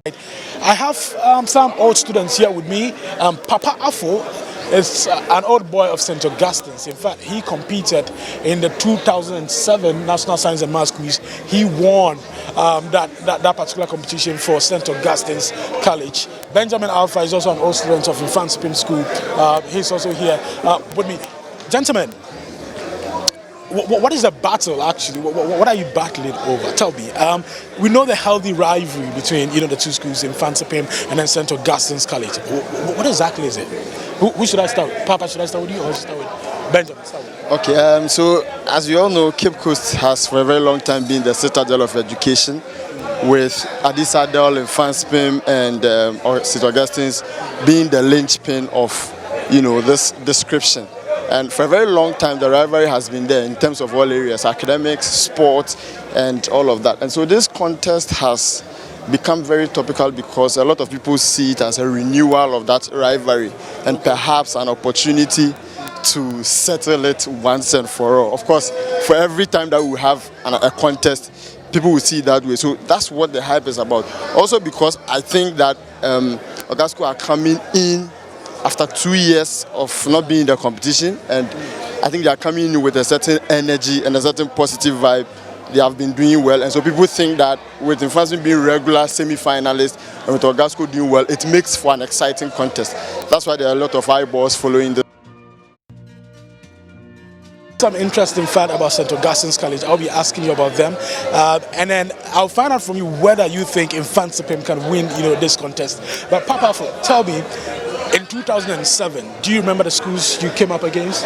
I have some old students here with me. Papa Afo is an old boy of St. Augustine's. In fact, he competed in the 2007 National Science and Maths Quiz. He won that particular competition for St. Augustine's College. Benjamin Alpha is also an old student of Mfantsipim School. He's also here with me. Gentlemen, what is the battle actually? What are you battling over? Tell me. We know the healthy rivalry between the two schools, Mfantsipim and then St. Augustine's College. What exactly is it? Who should I start with? Papa, should I start with you or should I start with Benjamin? Start with. Okay. So as we all know, Cape Coast has for a very long time been the citadel of education, with Addis-Adel, Mfantsipim, and St. Augustine's being the linchpin of this description. And for a very long time, the rivalry has been there in terms of all areas, academics, sports, and all of that. And so this contest has become very topical because a lot of people see it as a renewal of that rivalry and perhaps an opportunity to settle it once and for all. Of course, for every time that we have a contest, people will see it that way. So that's what the hype is about. Also because I think that Ogasco are coming in after 2 years of not being in the competition, and I think they are coming in with a certain energy and a certain positive vibe. They have been doing well, and so people think that with Mfantsipim being regular semi-finalists and with Ogasco doing well, it makes for an exciting contest. That's why there are a lot of eyeballs following this. Some interesting fact about St. Augustine's College. I'll be asking you about them, and then I'll find out from you whether you think Mfantsipim can win, this contest. But Papa, tell me, in 2007, do you remember the schools you came up against?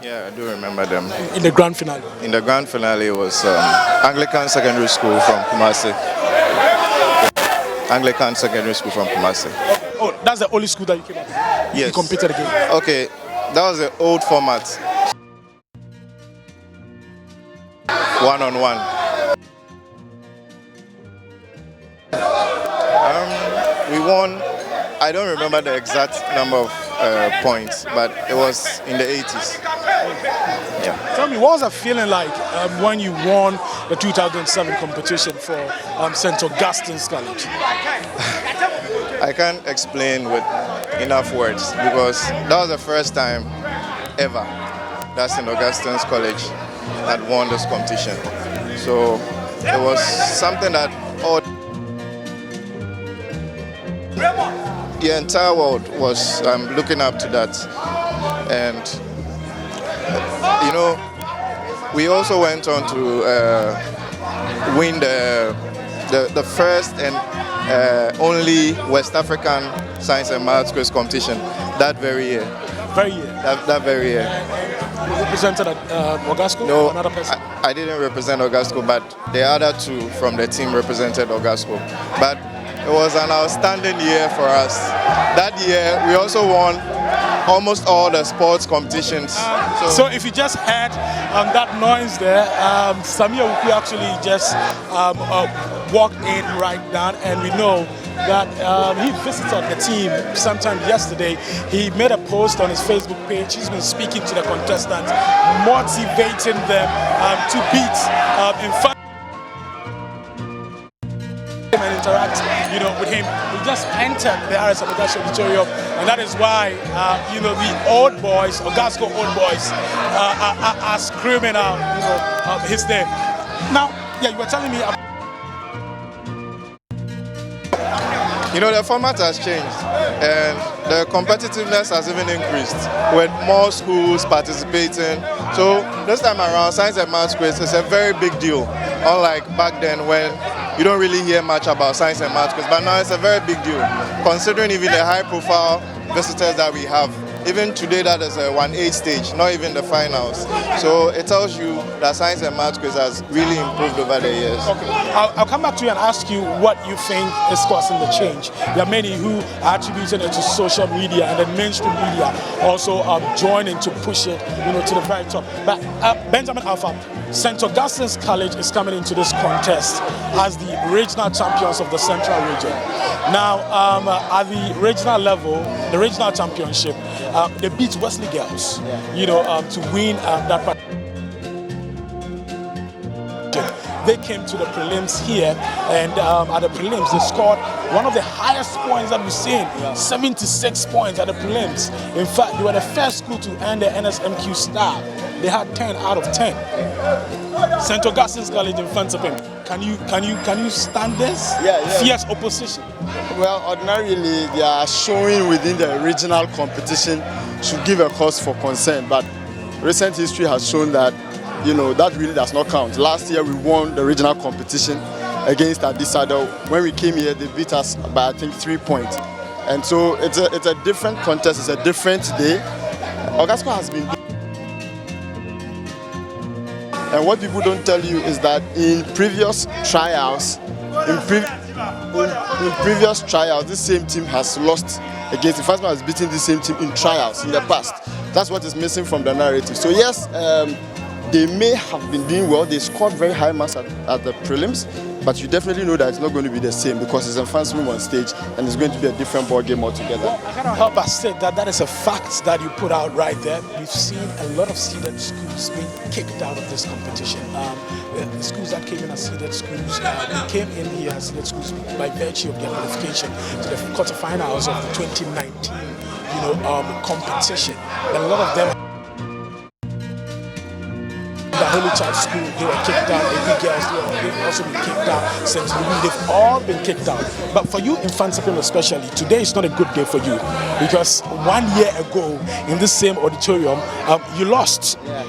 Yeah, I do remember them. In the grand finale? In the grand finale, it was Anglican Secondary School from Kumasi. Anglican Secondary School from Kumasi. Okay. Oh, that's the only school that you came up against? Yes. You competed against? Okay, that was the old format. One-on-one. We won. I don't remember the exact number of points, but it was in the 80s. Yeah. Tell me, what was the feeling like when you won the 2007 competition for St. Augustine's College? I can't explain with enough words because that was the first time ever that St. Augustine's College had won this competition. So it was something that all the entire world was looking up to that. And we also went on to win the first and only West African Science and Maths Quiz competition that very year. That very year. You represented Ogasco? No, or another person? I didn't represent Ogasco, but the other two from the team represented Ogasco. But it was an outstanding year for us. That year, we also won almost all the sports competitions. So if you just heard that noise there, Samir Wuku actually just walked in right now, and we know that he visited the team sometime yesterday. He made a post on his Facebook page. He's been speaking to the contestants, motivating them to beat and interact, with him. We just entered the RS Ogasco Auditorium, and that is why, the old boys, Ogasco old boys, are screaming out, his name. Now, you were telling me about the format has changed and the competitiveness has even increased with more schools participating. So this time around, Science and Maths Quiz is a very big deal, unlike back then when you don't really hear much about Science and Maths Quiz, but now it's a very big deal, considering even the high-profile visitors that we have. Even today, that is a 1-8 stage, not even the finals. So it tells you that Science and Maths Quiz has really improved over the years. Okay, I'll come back to you and ask you what you think is causing the change. There are many who are attributing it to social media, and then mainstream media also joining to push it, to the very top. But Benjamin Alpha, St. Augustine's College is coming into this contest as the regional champions of the Central Region. Now, at the regional level, the regional championship, they beat Wesley Girls, to win that part. they came to the prelims here, and at the prelims they scored one of the highest points that we've seen, 76 points at the prelims. In fact, they were the first school to earn the NSMQ star. They had 10 out of 10. St. Augustine's College in Mfantsipim. Can you stand this? Yeah. Fierce opposition. Well, ordinarily, they are showing within the regional competition should give a cause for concern, but recent history has shown that, that really does not count. Last year, we won the regional competition against Adisado. When we came here, they beat us by, I think, 3 points. And so it's a different contest, it's a different day. Augustine has been. And what people don't tell you is that in previous trials, this same team has lost against the first one has beaten the same team in trials in the past. That's what is missing from the narrative. So yes, they may have been doing well. They scored very high marks at the prelims, but you definitely know that it's not going to be the same because it's a Mfantsipim on stage and it's going to be a different ball game altogether. Well, I cannot help but say that is a fact that you put out right there. We've seen a lot of seeded schools being kicked out of this competition. The schools that came in as seeded schools, they came in here as seeded schools by virtue of their qualification to the quarterfinals of the 2019, competition. And a lot of them. The Holy Child School, they were kicked out. The girls, they've also been kicked out. St. Louis, they've all been kicked out. But for you in Mfantsipim especially, today is not a good day for you because 1 year ago in this same auditorium, you lost. Yeah.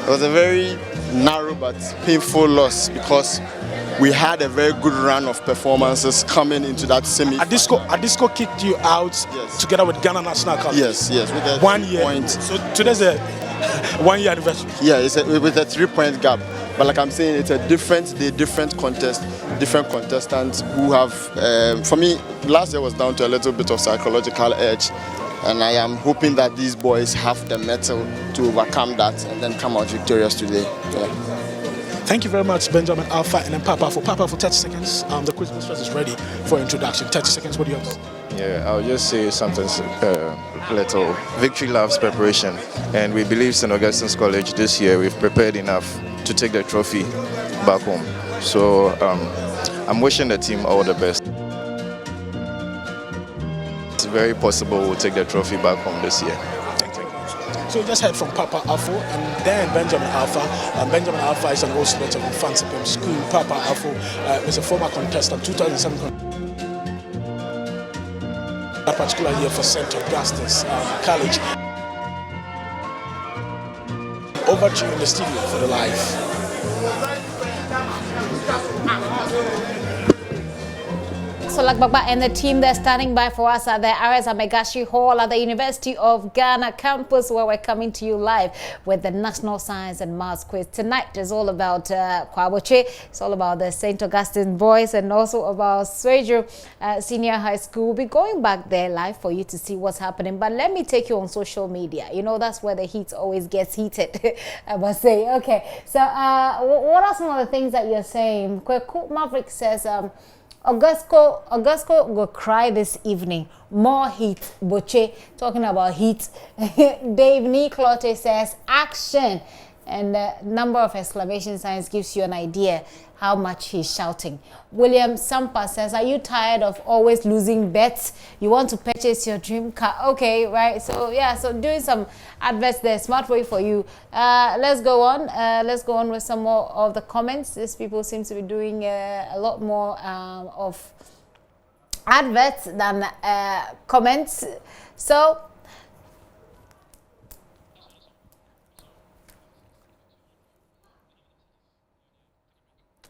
It was a very narrow but painful loss because we had a very good run of performances coming into that semi. Adisco kicked you out together with Ghana National College. Yes. With a 1 year. Point. So today's a 1 year anniversary. Yeah, with a 3 point gap. But like I'm saying, it's a different day, different contest, different contestants who have, for me, last year was down to a little bit of psychological edge. And I am hoping that these boys have the mettle to overcome that and then come out victorious today. Yeah. Thank you very much, Benjamin Alpha and then Papa for 30 seconds. The quiz mistress is ready for introduction. 30 seconds, what do you have? Yeah, I'll just say something little. Victory loves preparation, and we believe St. Augustine's College this year we've prepared enough to take the trophy back home. So I'm wishing the team all the best. It's very possible we'll take the trophy back home this year. So we just heard from Papa Afo and then Benjamin Alpha. Benjamin Alpha is an old student of Mfantsipim School. Papa Afo is a former contestant, 2007, a particular year for St. Augustine's College. Over to you in the studio for the live. So Lagbagba and the team they're standing by for us at the RS Amegashi Hall at the University of Ghana campus, where we're coming to you live with the National Science and Maths quiz. Tonight is all about Kwaboche. It's all about the St. Augustine boys and also about Swedru Senior High School. We'll be going back there live for you to see what's happening. But let me take you on social media. That's where the heat always gets heated, I must say. Okay, so what are some of the things that you're saying? Kweku Maverick says, Augusco will cry this evening. More heat. Boche talking about heat. Dave Niclote says action. And the number of exclamation signs gives you an idea how much he's shouting. William Sampa says, are you tired of always losing bets? You want to purchase your dream car? Okay, right. So yeah, so doing some adverts there, smart way for you. Let's go on. Let's go on with some more of the comments. These people seem to be doing a lot more of adverts than comments. So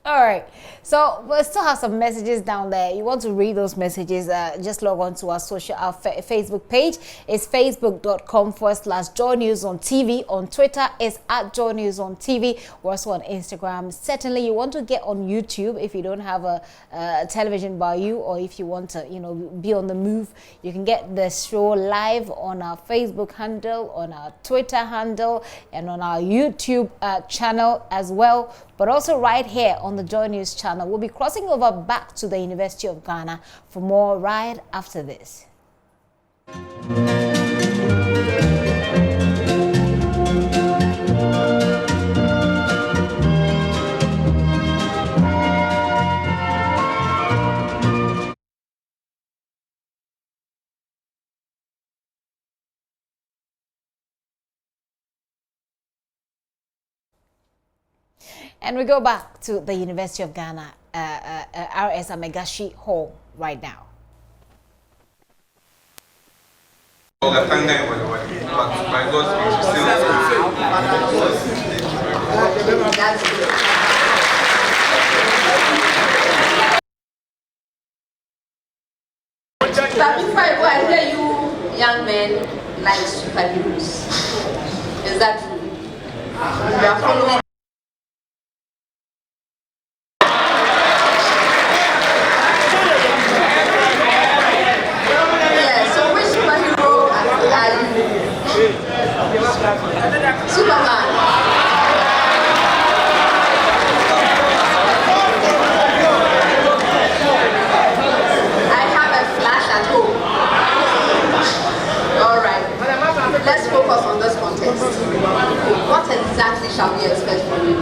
all right, so we still have some messages down there. You want to read those messages, just log on to our Facebook page. It's facebook.com/JoyNews on TV. On Twitter, it's @JoyNews on TV. We're also on Instagram. Certainly, you want to get on YouTube if you don't have a television by you, or if you want to, be on the move. You can get the show live on our Facebook handle, on our Twitter handle, and on our YouTube channel as well. But also right here on the JoyNews channel. We'll be crossing over back to the University of Ghana for more right after this. And we go back to the University of Ghana, RS Amegashi Hall right now. But by God's grace, But before I go, I hear you young men like superheroes. Is that true? You are following. Yeah, so which superhero are you? Superman. Let's focus on this contest. What exactly shall we expect from you?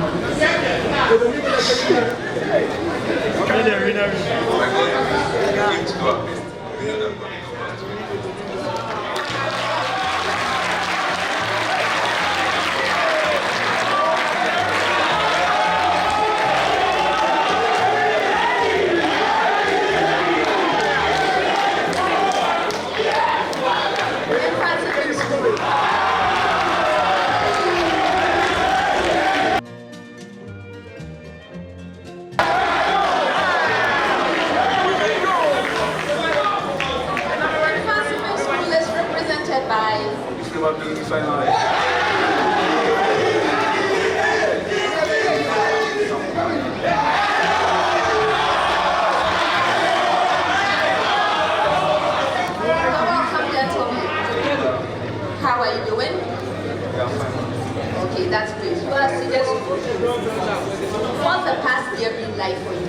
How are you doing? Okay, that's great. You are serious. What's the past year been like for you?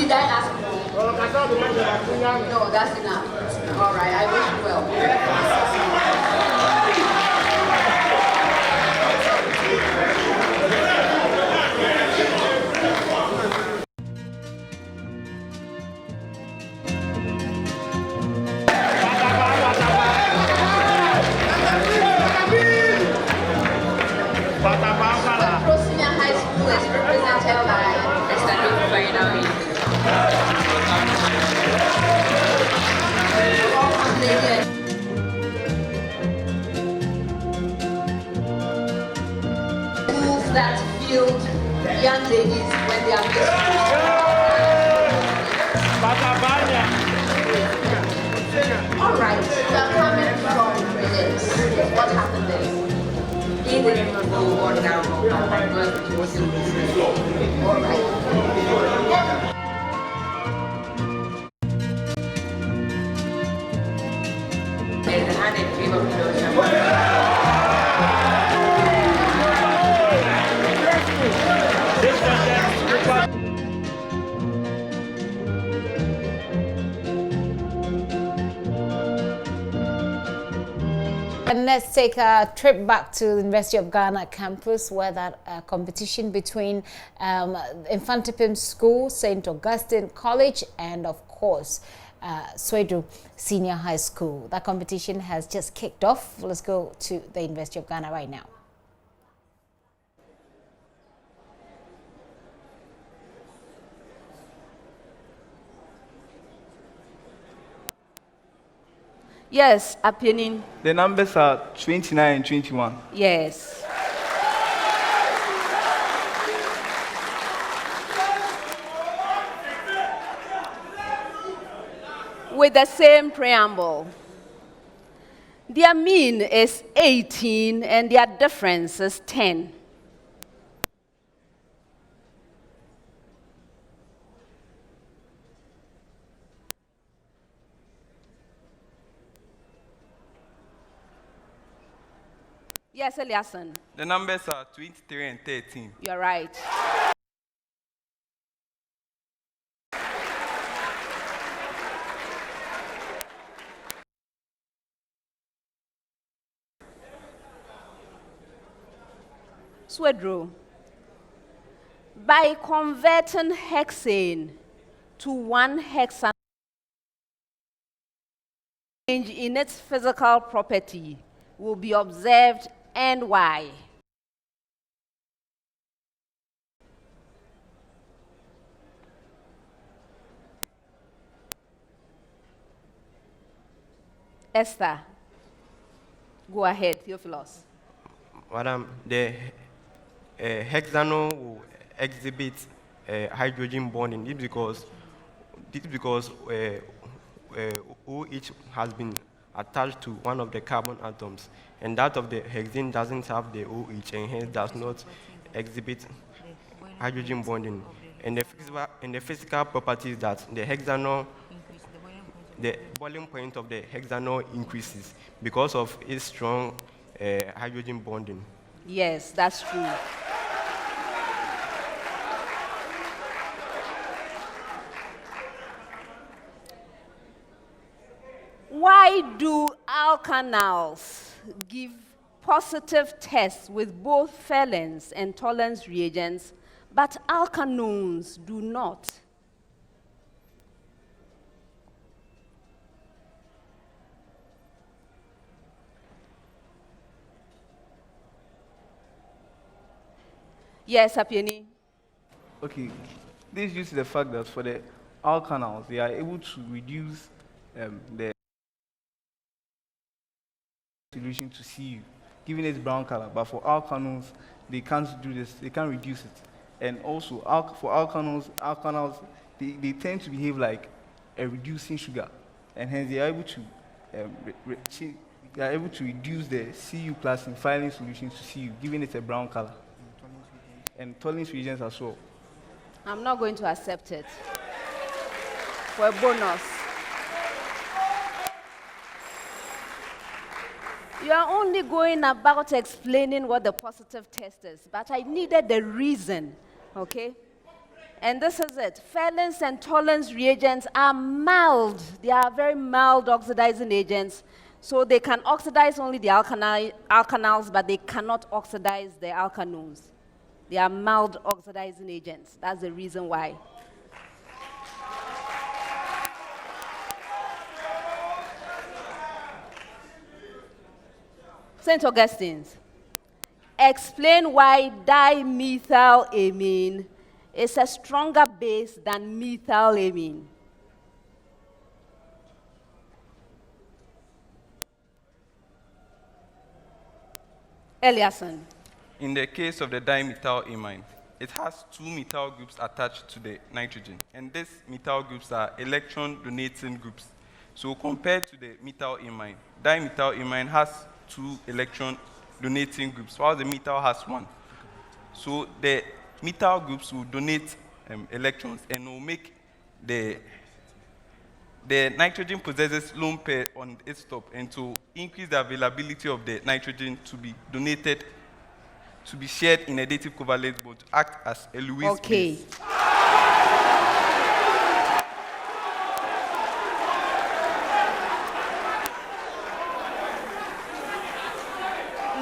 Did I ask you? No, that's enough. All right, I wish you well. That field young ladies when they are all right, we are coming from Riddle. What happened there? He didn't go on down. All right. There's a hand in favor of And let's take a trip back to the University of Ghana campus, where that competition between Mfantsipim School, St. Augustine College, and of course Swedru Senior High School. That competition has just kicked off. Let's go to the University of Ghana right now. Yes, opinion. The numbers are 29 and 21. Yes. With the same preamble. Their mean is 18 and their difference is 10. Yes, Eliason. The numbers are 23 and 13. You're right. Swedru, by converting hexane to 1 hexanol change in its physical property will be observed and why? Esther, go ahead, Theophilus. Madam, the hexanol will exhibit hydrogen bonding. This because OH has been attached to one of the carbon atoms, and that of the hexane doesn't have the OH, and hence does not exhibit hydrogen bonding. And the physical property is that the hexanol, the boiling point of the hexanol increases because of its strong hydrogen bonding. Yes, that's true. Why do alkanals give positive tests with both Fehlens and Tollens reagents, but alkanones do not? Yes, Apieni. Okay, this is due to the fact that for the alkanals, they are able to reduce the solution to Cu, giving it brown color. But for alkanones, they can't do this. They can't reduce it. And also, for alkanals, they tend to behave like a reducing sugar, and hence they are able to reduce the Cu plus in filing solutions to Cu, giving it a brown color. And Tollens reagents as well. I'm not going to accept it for a bonus. You are only going about explaining what the positive test is, but I needed the reason, okay? And this is it. Fehlens and Tollens reagents are mild. They are very mild oxidizing agents, so they can oxidize only the alkanals, but they cannot oxidize the alkanones. They are mild oxidizing agents. That's the reason why. St. Augustine's. Explain why dimethylamine is a stronger base than methylamine. Eliasson. In the case of the dimethylamine, it has 2 methyl groups attached to the nitrogen, and these methyl groups are electron-donating groups. So compared to the methylamine, dimethylamine has 2 electron-donating groups, while the methyl has 1. So the methyl groups will donate electrons and will make the nitrogen possesses lone pair on its top, and to increase the availability of the nitrogen to be donated, to be shared in a dative covalent bond, to act as a Lewis base.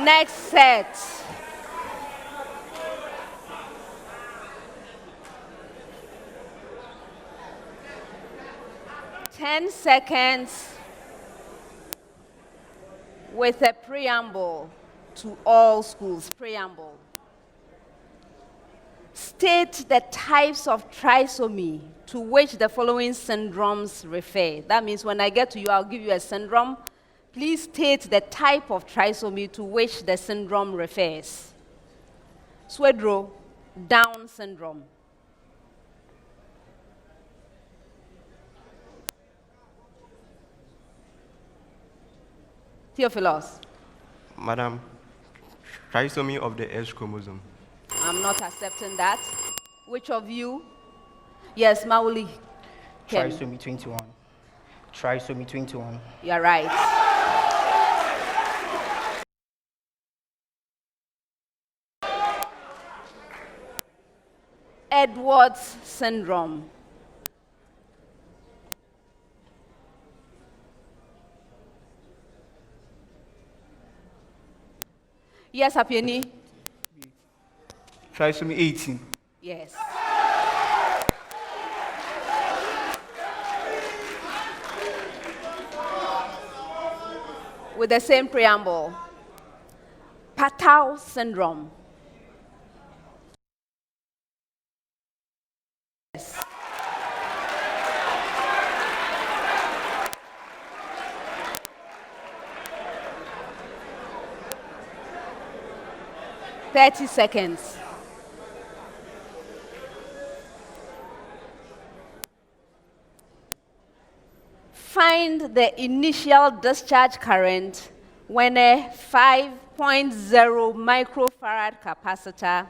Next set. Ten seconds with a preamble to all schools. Preamble. State the types of trisomy to which the following syndromes refer. That means when I get to you, I'll give you a syndrome. Please state the type of trisomy to which the syndrome refers. Swedru, Down syndrome. Theophilus. Madam, trisomy of the X chromosome. I'm not accepting that. Which of you? Yes, Mauli. Trisomy 21. Trisomy 21. You're right. Edwards syndrome. Yes, Apieni. Trisomy 18. Yes. with the same preamble. Patau syndrome. Yes. 30 seconds. Find the initial discharge current when a 5.0 microfarad capacitor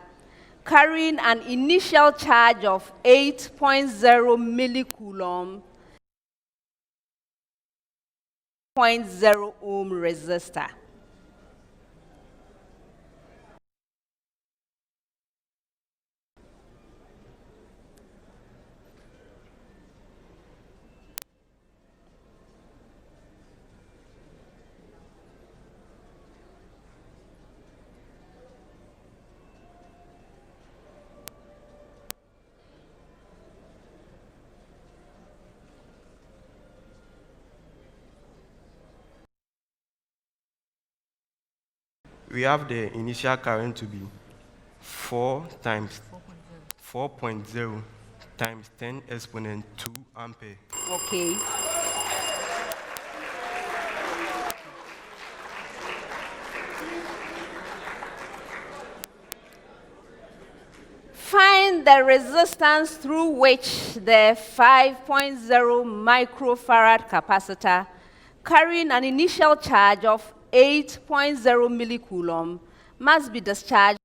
carrying an initial charge of 8.0 millicoulomb, 0.0 ohm resistor. We have the initial current to be 4 times 4.0 times 10 exponent 2 ampere. Okay. Find the resistance through which the 5.0 microfarad capacitor carrying an initial charge of 8.0 millicoulomb must be discharged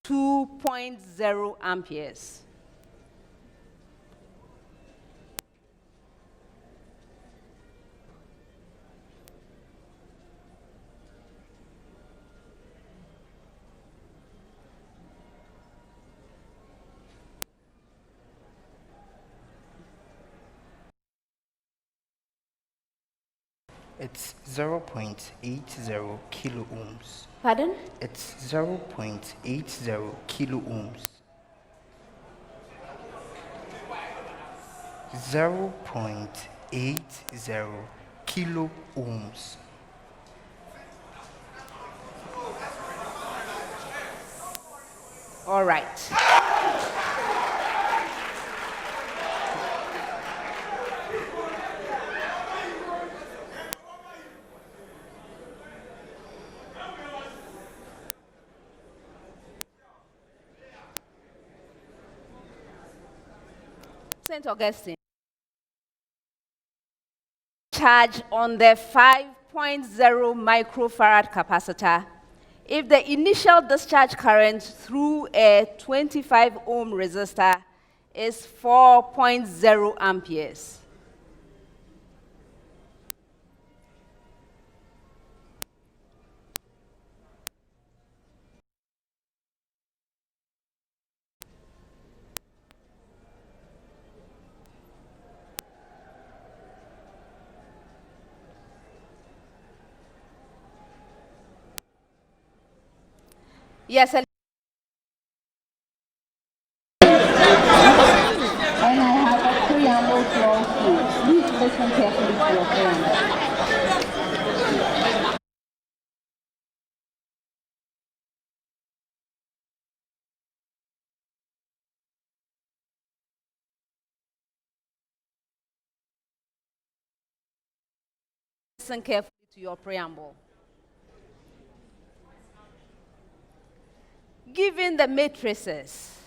2.0 amperes. It's 0.80 kilo ohms. Pardon? It's 0.80 kilo ohms. 0.80 kilo ohms. All right. St. Augustine. Charge on the 5.0 microfarad capacitor if the initial discharge current through a 25 ohm resistor is 4.0 amperes. Yes, And I have a preamble to all you. Please listen carefully to your preamble. listen carefully to your preamble. Given the matrices,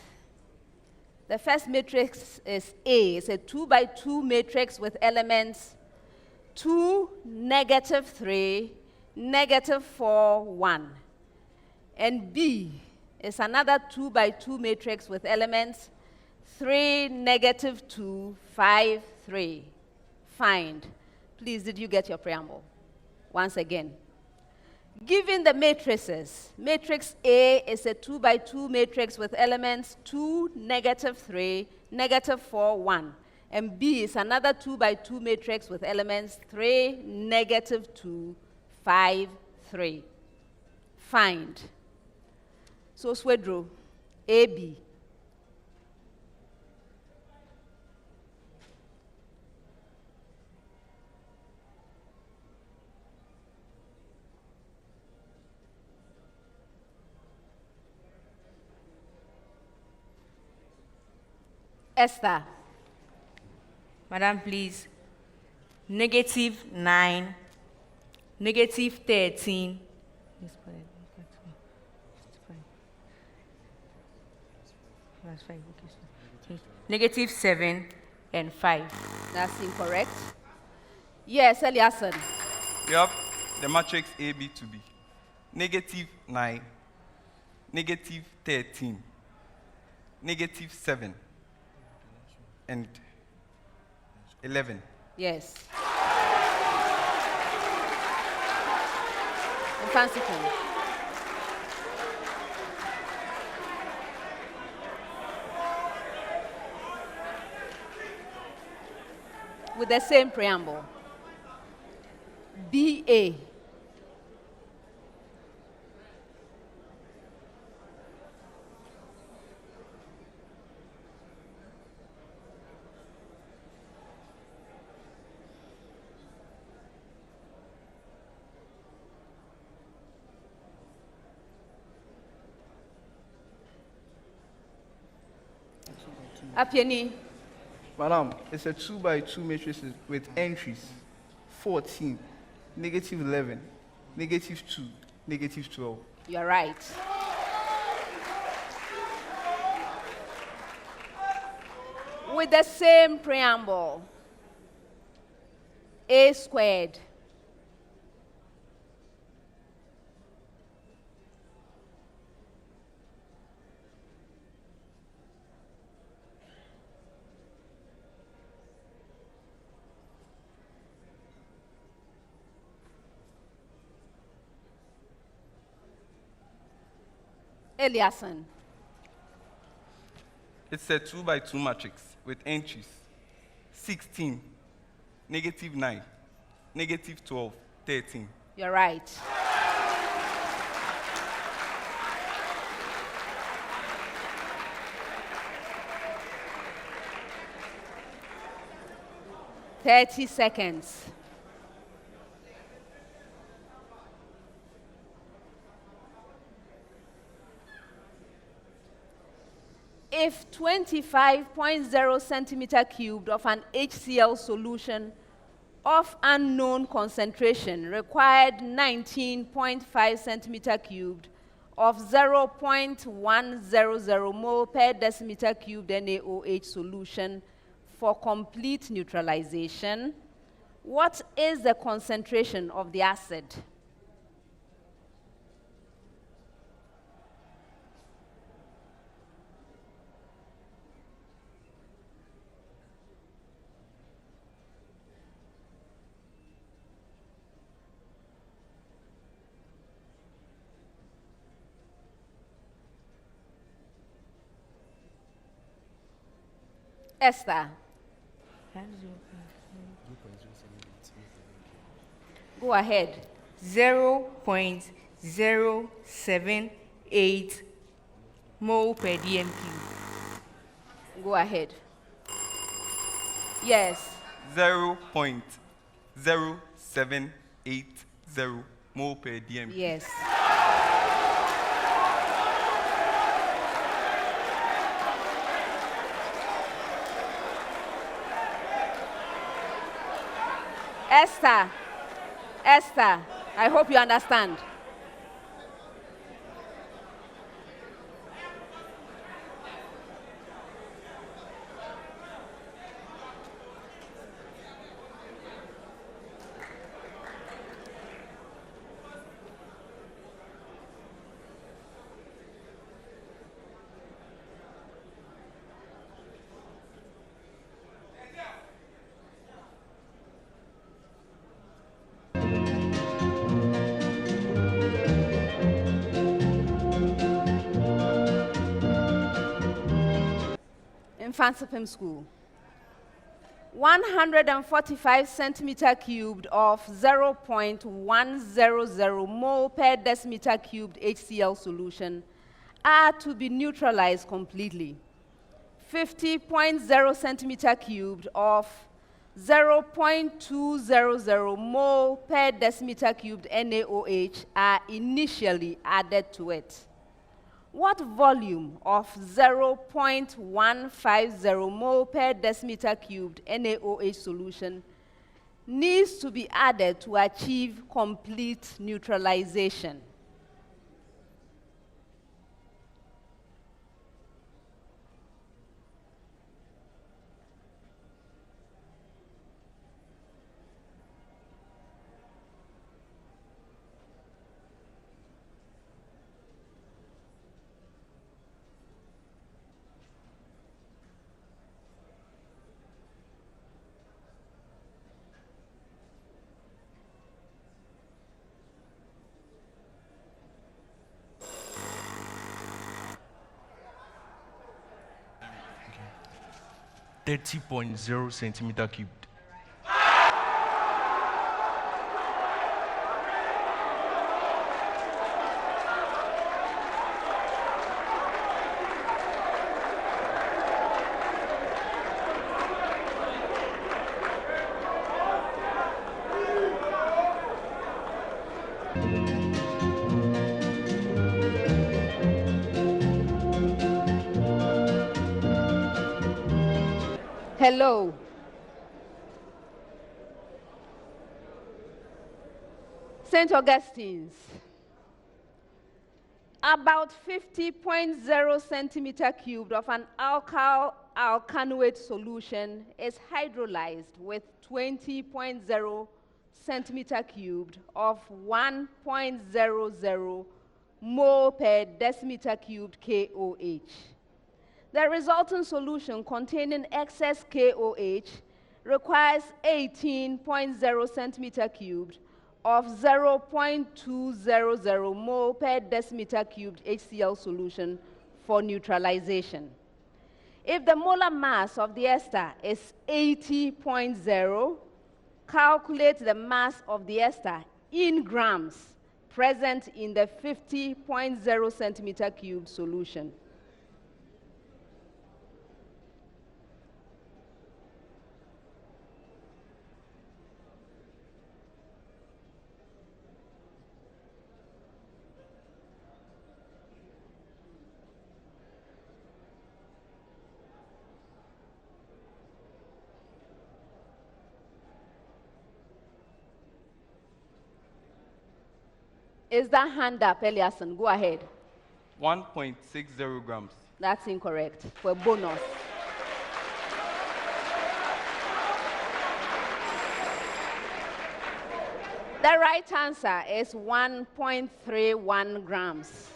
the first matrix is A. It's a 2 by 2 matrix with elements 2, -3, -4, 1. And B is another 2 by 2 matrix with elements 3, -2, 5, 3. Find. Please, did you get your preamble? Once again. Given the matrices, matrix A is a 2 by 2 matrix with elements 2, -3, -4, 1. And B is another 2 by 2 matrix with elements 3, -2, 5, 3. Find. So Swedru, AB. Esther. Madam, please. -9, -13, -7 and 5. That's incorrect. Yes, Eliason. We have the matrix A, B to B. -9, -13, -7, and 11. Yes. Mfantsipim. With the same preamble. BA. Apieni. Madam, it's a 2x2 matrix with entries 14, -11, -2, -12. You're right. With the same preamble. A squared. Eliason. It's a 2x2 matrix with entries 16, -9, -12, 13. You're right. Thirty seconds. If 25.0 centimeter cubed of an HCl solution of unknown concentration required 19.5 centimeter cubed of 0.100 mole per decimeter cubed NaOH solution for complete neutralization, what is the concentration of the acid? Esther. Go ahead. 0.078 mole per dm cube. Go ahead. Yes. 0.0780 mole per dm. Yes. Esther, I hope you understand. Mfantsipim School. 145 centimeter cubed of 0.100 mole per decimeter cubed HCl solution are to be neutralized completely. 50.0 centimeter cubed of 0.200 mole per decimeter cubed NaOH are initially added to it. What volume of 0.150 mole per decimeter cubed NaOH solution needs to be added to achieve complete neutralization? Okay. 30.0 centimeter cubed. Hello. St. Augustine's. About 50.0 centimeter cubed of an alkyl alkanoate solution is hydrolyzed with 20.0 centimeter cubed of 1.00 mole per decimeter cubed KOH. The resulting solution containing excess KOH requires 18.0 centimeter cubed of 0.200 mole per decimeter cubed HCl solution for neutralization. If the molar mass of the ester is 80.0, calculate the mass of the ester in grams present in the 50.0 centimeter cubed solution. Is that hand up, Eliason? Go ahead. 1.60 grams. That's incorrect. For bonus. The right answer is 1.31 grams.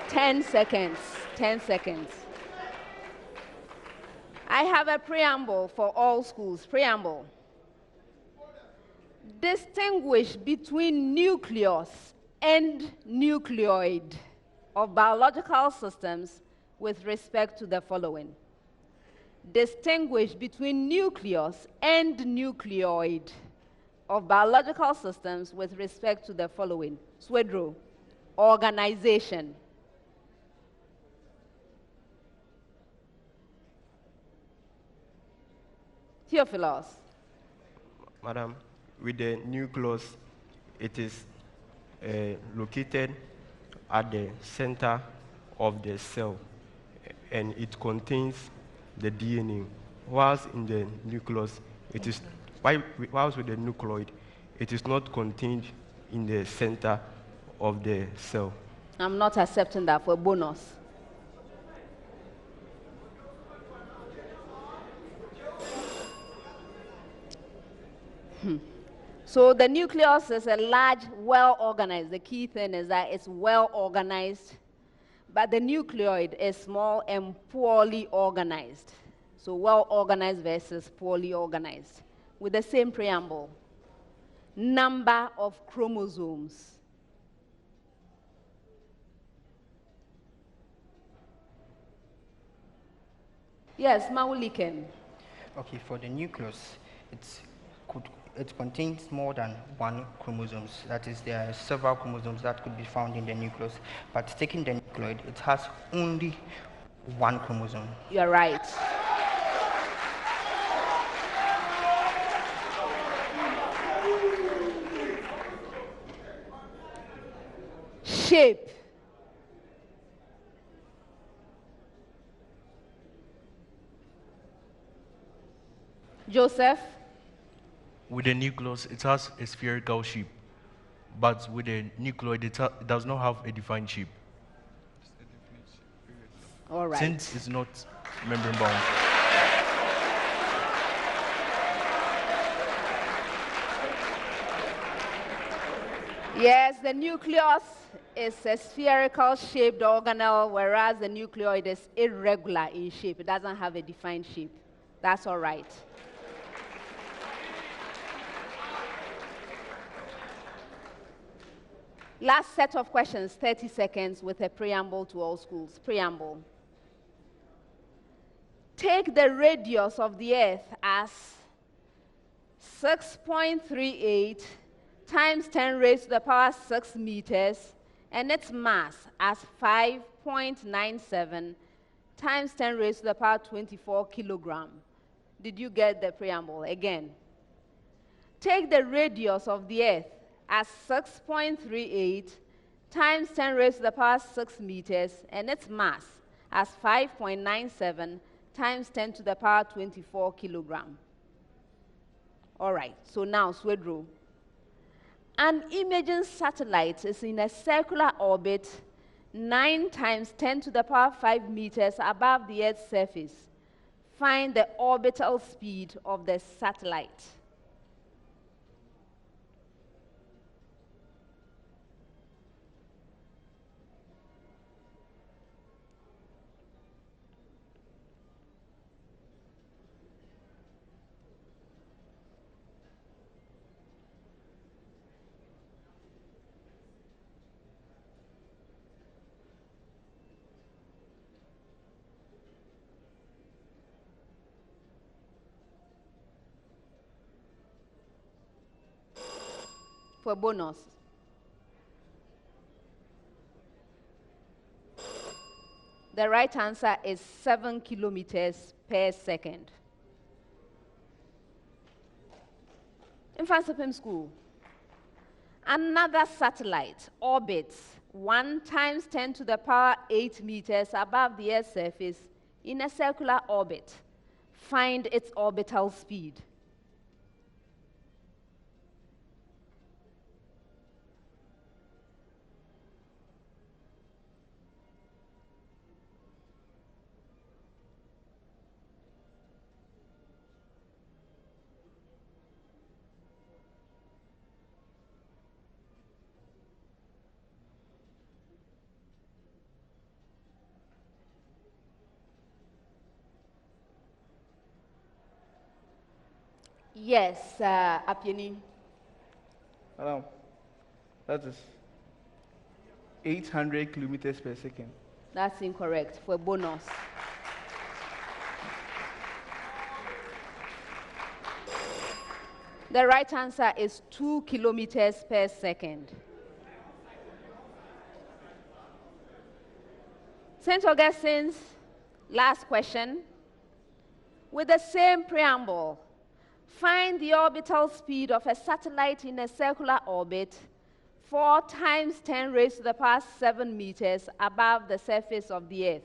Ten seconds. 10 seconds. I have a preamble for all schools. Preamble. Distinguish between nucleus and nucleoid of biological systems with respect to the following. Distinguish between nucleus and nucleoid of biological systems with respect to the following. Swedru. Organization. Theophilos. Madam, with the nucleus, it is located at the center of the cell, and it contains the DNA. Whilst in the nucleus, it is, whilst with the nucleoid, it is not contained in the center of the cell. I'm not accepting that for bonus. So the nucleus is a large, well-organized. The key thing is that it's well-organized, but the nucleoid is small and poorly organized. So well-organized versus poorly organized. With the same preamble. Number of chromosomes. Yes, Mauliken. Okay, for the nucleus, it contains more than one chromosomes. That is, there are several chromosomes that could be found in the nucleus. But taking the nucleoid, it has only one chromosome. You're right. shape. Joseph? With the nucleus, it has a spherical shape, but with the nucleoid, it does not have a defined shape. All right. Since it's not membrane bound. Yes, the nucleus is a spherical shaped organelle, whereas the nucleoid is irregular in shape. It doesn't have a defined shape. That's all right. Last set of questions, 30 seconds with a preamble to all schools. Preamble. Take the radius of the Earth as 6.38 times 10 raised to the power 6 meters, and its mass as 5.97 times 10 raised to the power 24 kilogram. Did you get the preamble? Again. Take the radius of the Earth as 6.38 times 10 raised to the power 6 meters, and its mass as 5.97 times 10 to the power 24 kilogram. All right, so now, Swedru. An imaging satellite is in a circular orbit 9 times 10 to the power 5 meters above the Earth's surface. Find the orbital speed of the satellite. For bonus. The right answer is 7 kilometers per second. Mfantsipim School. Another satellite orbits 1 times 10 to the power 8 meters above the Earth's surface in a circular orbit. Find its orbital speed. Yes, Apieni. Madam, that is 800 kilometers per second. That's incorrect. For bonus. The right answer is 2 kilometers per second. St. Augustine's last question. With the same preamble, find the orbital speed of a satellite in a circular orbit 4 times 10 raised to the power 7 meters above the surface of the Earth.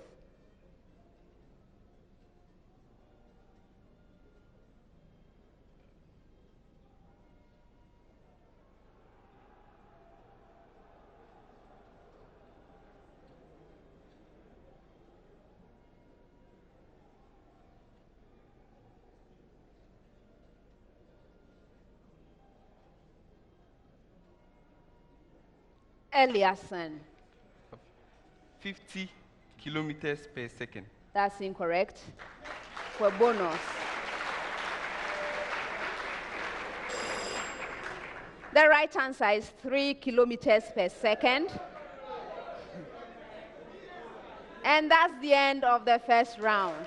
Eliasson. 50 kilometers per second. That's incorrect. For bonus. The right answer is 3 kilometers per second. And that's the end of the first round.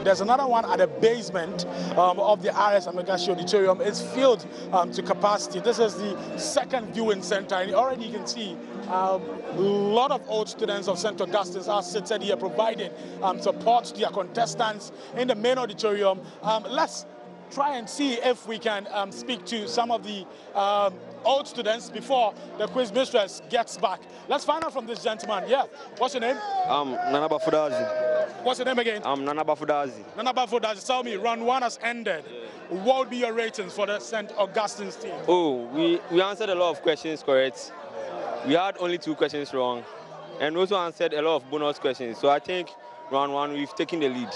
There's another one at the basement of the RS Amagashi Auditorium. It's filled to capacity. This is the second viewing center, and already you can see a lot of old students of St. Augustine's are seated here providing support to their contestants in the main auditorium. Let's try and see if we can speak to some of the old students before the quiz mistress gets back. Let's find out from this gentleman. Yeah, what's your name? Nana Bafudazi. What's your name again? Nana Bafudazi. Nana Bafudazi, tell me, round one has ended. What would be your ratings for the St. Augustine's team? Oh, we answered a lot of questions correct. We had only 2 questions wrong, and we also answered a lot of bonus questions. So I think round one, we've taken the lead.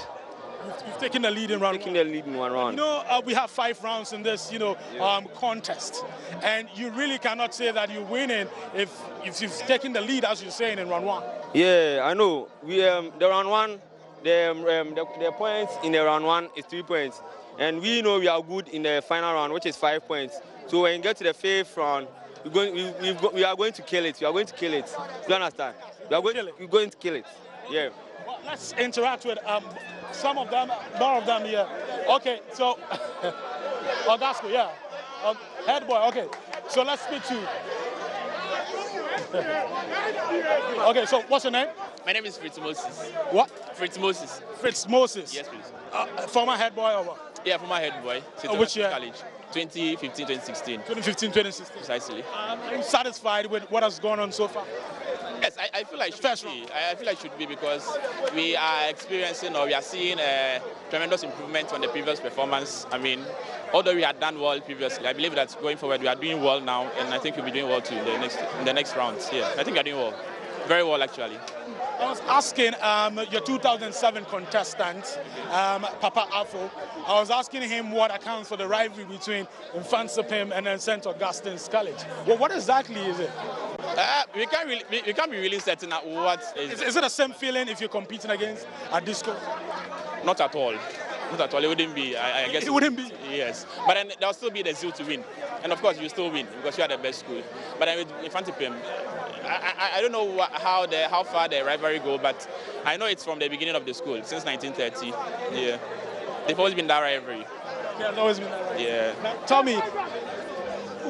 You've taken the lead in round one. Taking the lead in one round. You know, we have 5 rounds in this, contest, and you really cannot say that you're winning if you've taken the lead, as you're saying, in round one. Yeah, I know. We the round one, the points in the round one is 3 points, and we know we are good in the final round, which is 5 points. So when you get to the 5th round, we are going to kill it. We are going to kill it. You understand? We're going to kill it. Yeah. Well, let's interact with some of them, more of them here. Okay, so Augustine, yeah, head boy. Okay, so let's speak to. Okay, so what's your name? My name is Fritz Moses. What? Fritz Moses. Fritz Moses. Yes, please. Former head boy or what? Yeah, former head boy. Which year? College. 2015, 2016. 2015, 2016. Precisely. Are you satisfied with what has gone on so far? Yes, I feel like should be. I feel like should be because we are experiencing or we are seeing a tremendous improvement on the previous performance. I mean, although we had done well previously, I believe that going forward we are doing well now, and I think we'll be doing well too in the next rounds. Yeah, I think we are doing well, very well actually. I was asking your 2007 contestant, Papa Afo. I was asking him what accounts for the rivalry between Mfantsipim and then St. Augustine's College. Well, what exactly is it? We can't be really certain at what is. Is it the same feeling if you're competing against a disco? Not at all. Not at all. It wouldn't be. I guess it wouldn't be. Yes, but then there'll still be the zeal to win, and of course you still win because you are the best school. But then with Mfantsipim, I don't know how far the rivalry go, but I know it's from the beginning of the school since 1930. Yeah, they've always been that rivalry. There's always been that rivalry. Yeah. Now, tell me,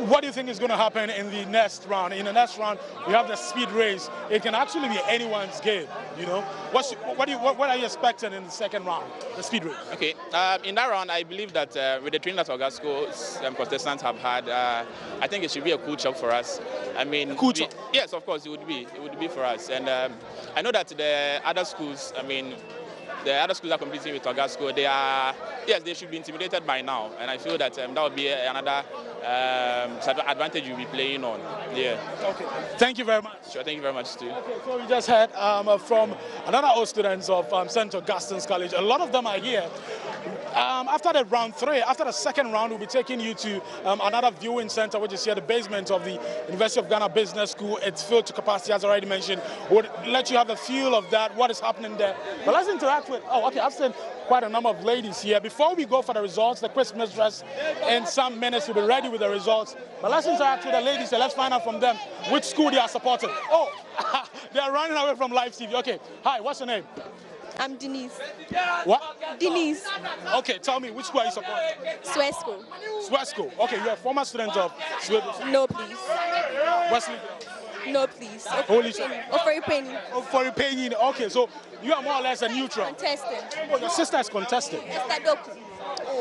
what do you think is going to happen in the next round? In the next round, we have the speed race. It can actually be anyone's game. You know, what are you expecting in the second round, the speed race? Okay, in that round, I believe that with the training that Augustine contestants have had, I think it should be a cool job for us. I mean, cool job. Yes, of course, it would be. It would be for us. And I know that the other schools, I mean, the other schools are competing with Augustine. They should be intimidated by now, and I feel that that would be another advantage you'll be playing on. Yeah. Okay. Thank you very much. Sure. Thank you very much too. Okay. So we just heard from another old students of St. Augustine's College. A lot of them are here. After the round 3, after the second round, we'll be taking you to another viewing center, which is here, the basement of the University of Ghana Business School. It's filled to capacity, as already mentioned. We'll let you have a feel of that, what is happening there. But let's interact with, I've seen quite a number of ladies here. Before we go for the results, the quiz mistress in some minutes will be ready with the results. But let's interact with the ladies and let's find out from them which school they are supporting. Oh, they are running away from live TV. Okay, hi, what's your name? I'm Denise. What? Denise. Okay, tell me, which school are you supporting? Swedru. Swedru. Okay, you're a former student of Swedru. No, please. Wesley? No, please. Holy Offeripeni. Offeripeni. Okay, so you are more or less a neutral. Contestant. Oh, your sister is contesting.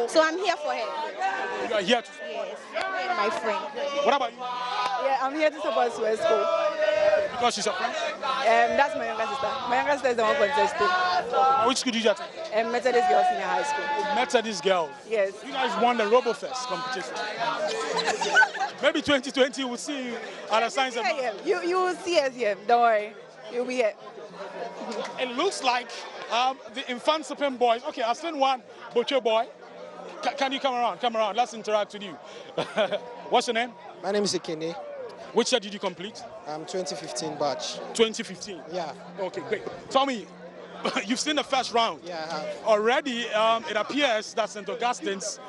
So I'm here for her. You are here to Yes. My friend. What about you? Yeah, I'm here to support Swedru. Because she's a friend? That's my younger sister. My younger sister is the one contesting. Which school did you attend? Methodist Girls Senior High School. Methodist Girls? Yes. You guys won the RoboFest competition. Maybe 2020 we'll see you at the Science and Math. You will see us here. Don't worry. You'll be here. It looks like the Mfantsipim boys. Okay, I've seen one Butcher boy. Can you come around? Come around. Let's interact with you. What's your name? My name is Ekene. Which year did you complete? 2015 batch. 2015? Yeah. Okay, great. Tell me, you've seen the first round. Yeah, I have. Already, it appears that St. Augustine's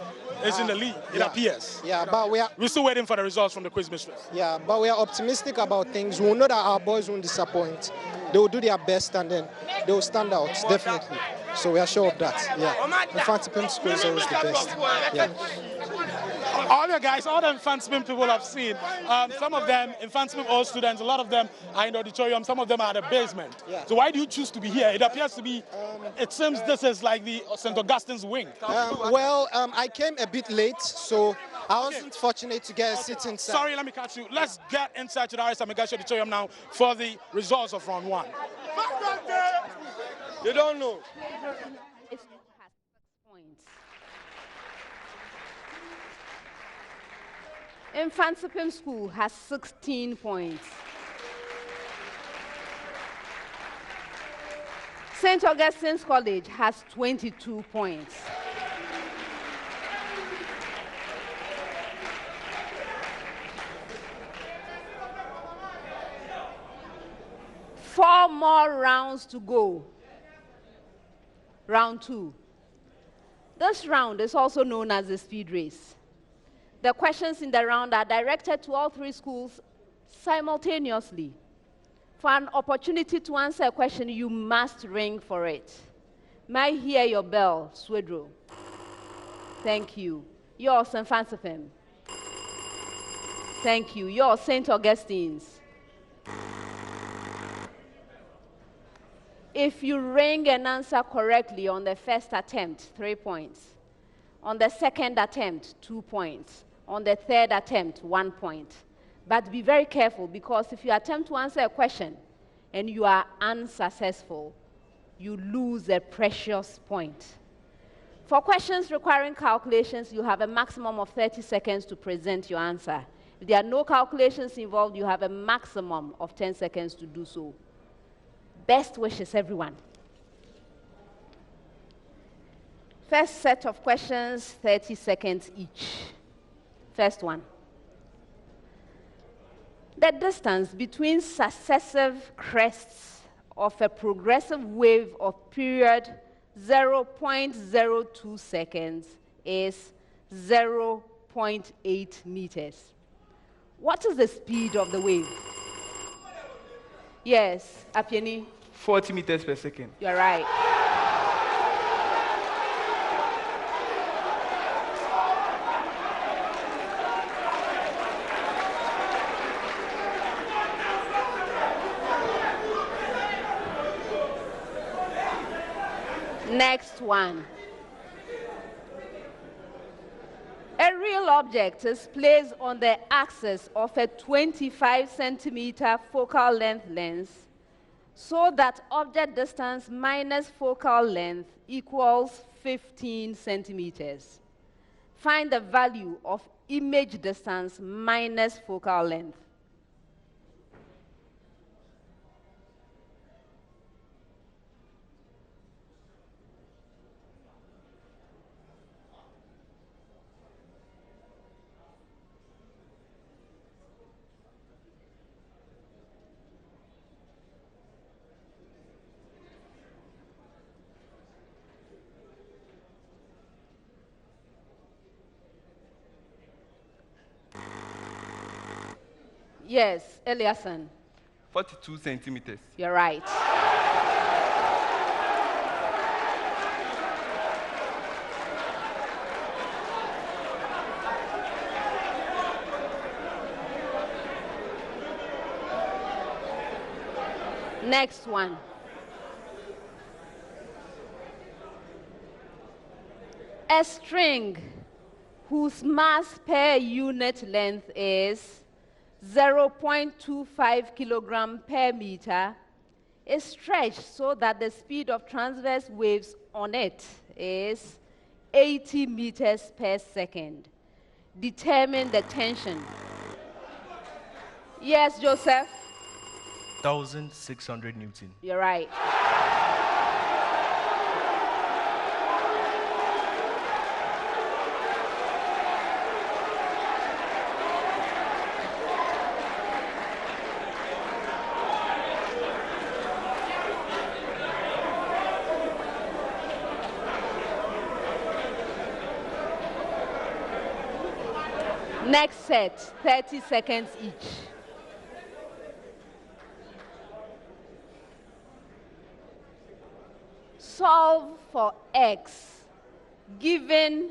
is in the lead, it appears. Yeah, but we're still waiting for the results from the quiz mistress. Yeah, but we are optimistic about things. We know that our boys won't disappoint. They will do their best and then they will stand out, definitely. So we are sure of that. Yeah. Mfantsipim school is always the best. Yeah. All the guys, all the Mfantsipim people I've seen, some of them, Mfantsipim all students, a lot of them are in the auditorium, some of them are at the basement. Yeah. So why do you choose to be here? It appears to be, it seems this is like the St. Augustine's wing. I came a bit late, so I wasn't fortunate to get a seat inside. Sorry, let me catch you. Let's get inside to the RS Amigashi auditorium now for the results of round 1. You don't know. Mfantsipim School has 16 points. St. Augustine's College has 22 points. Four more rounds to go. Round 2. This round is also known as the speed race. The questions in the round are directed to all 3 schools simultaneously. For an opportunity to answer a question, you must ring for it. May I hear your bell, Swedru? Thank you. Yours, Mfantsipim. Thank you. Yours, St. Augustine's. If you ring and answer correctly on the first attempt, 3 points. On the second attempt, 2 points. On the third attempt, 1 point. But be very careful, because if you attempt to answer a question and you are unsuccessful, you lose a precious point. For questions requiring calculations, you have a maximum of 30 seconds to present your answer. If there are no calculations involved, you have a maximum of 10 seconds to do so. Best wishes, everyone. First set of questions, 30 seconds each. First one. The distance between successive crests of a progressive wave of period 0.02 seconds is 0.8 meters. What is the speed of the wave? Yes, Apieni? 40 meters per second. You're right. Next one. A real object is placed on the axis of a 25 centimeter focal length lens so that object distance minus focal length equals 15 centimeters. Find the value of image distance minus focal length. Yes, Eliason. 42 centimeters. You're right. Next one. A string whose mass per unit length is 0.25 kilogram per meter is stretched so that the speed of transverse waves on it is 80 meters per second. Determine the tension. Yes, Joseph? 1,600 Newton. You're right. Next set, 30 seconds each. Solve for x given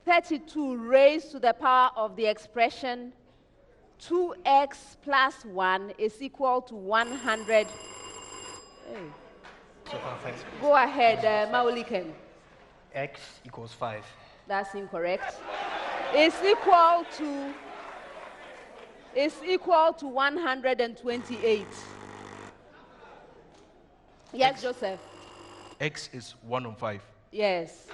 32 raised to the power of the expression 2x plus 1 is equal to 100. Hey. Go ahead, Mauliken. X equals 5. That's incorrect. It's equal to 128. Yes, Joseph. X is 1 on 5. Yes.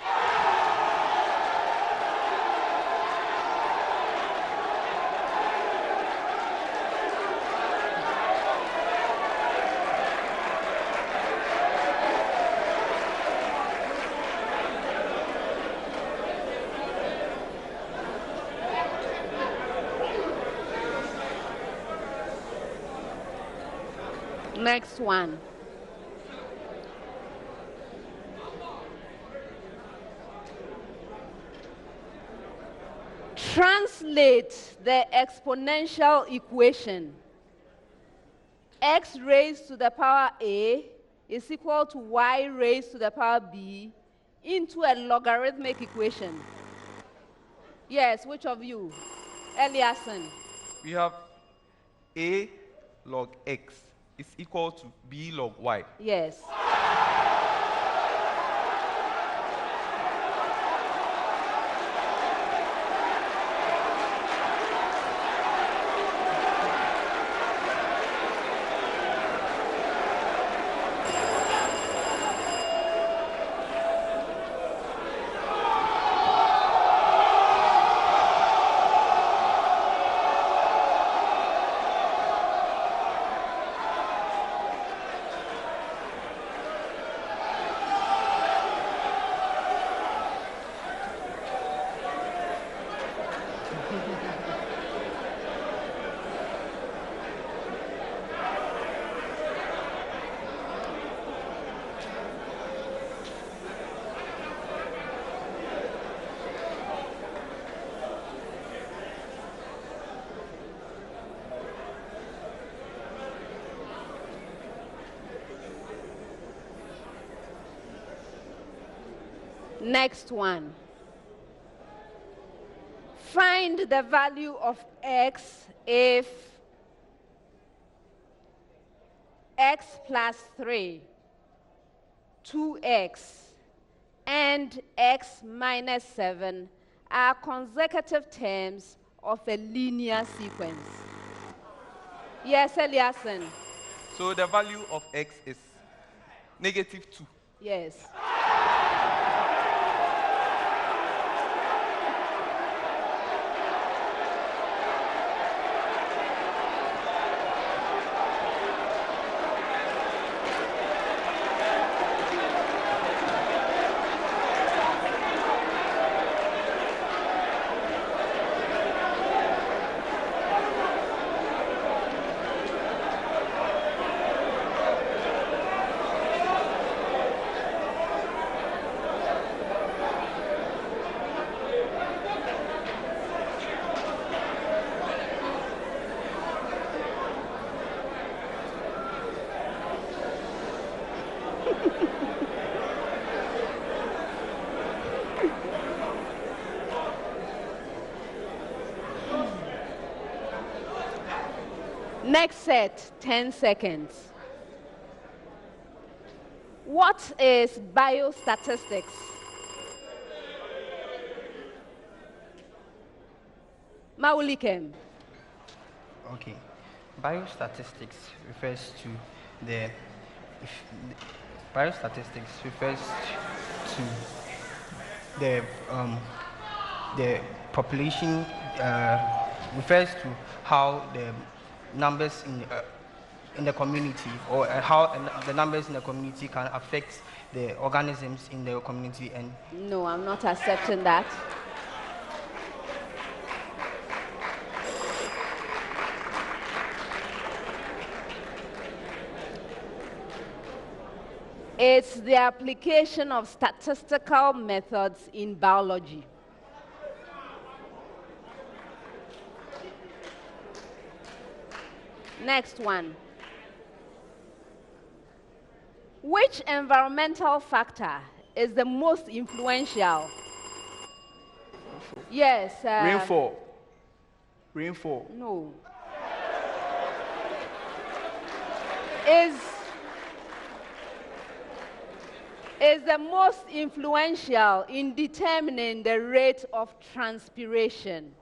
Next one. Translate the exponential equation. X raised to the power A is equal to y raised to the power B into a logarithmic equation. Yes, which of you? Eliason. We have A log X is equal to B log Y. Yes. Next one. Find the value of x if x plus 3, 2x, and x minus 7 are consecutive terms of a linear sequence. Yes, Eliason. So the value of x is -2. Yes. Next set, 10 seconds. What is biostatistics? Maulikem. Okay. Biostatistics refers to the the population, refers to how the numbers in the community, or how the numbers in the community can affect the organisms in the community. And no, I'm not accepting that. It's the application of statistical methods in biology. Next one. Which environmental factor is the most influential? Yes. Rainfall. Rainfall. No. Is the most influential in determining the rate of transpiration?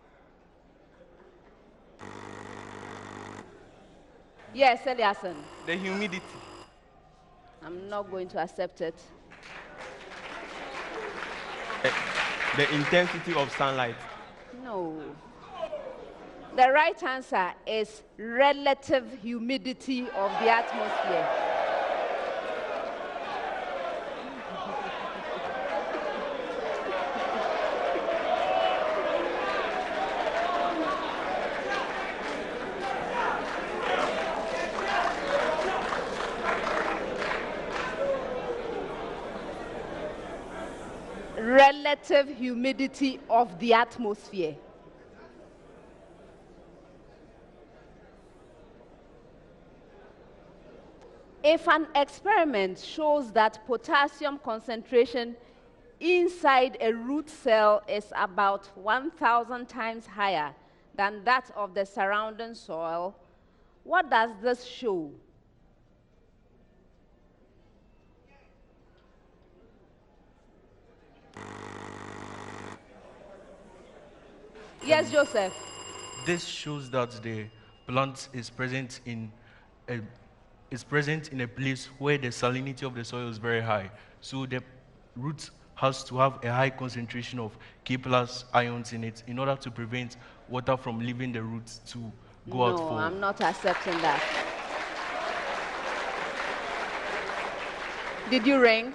Yes, Eliason. The humidity. I'm not going to accept it. The intensity of sunlight. No. The right answer is relative humidity of the atmosphere. Relative humidity of the atmosphere. If an experiment shows that potassium concentration inside a root cell is about 1,000 times higher than that of the surrounding soil, what does this show? Yes, Joseph. This shows that the plant is present in a place where the salinity of the soil is very high. So the root has to have a high concentration of K+ ions in it in order to prevent water from leaving the roots to go out for. No, I'm not accepting that. Did you ring?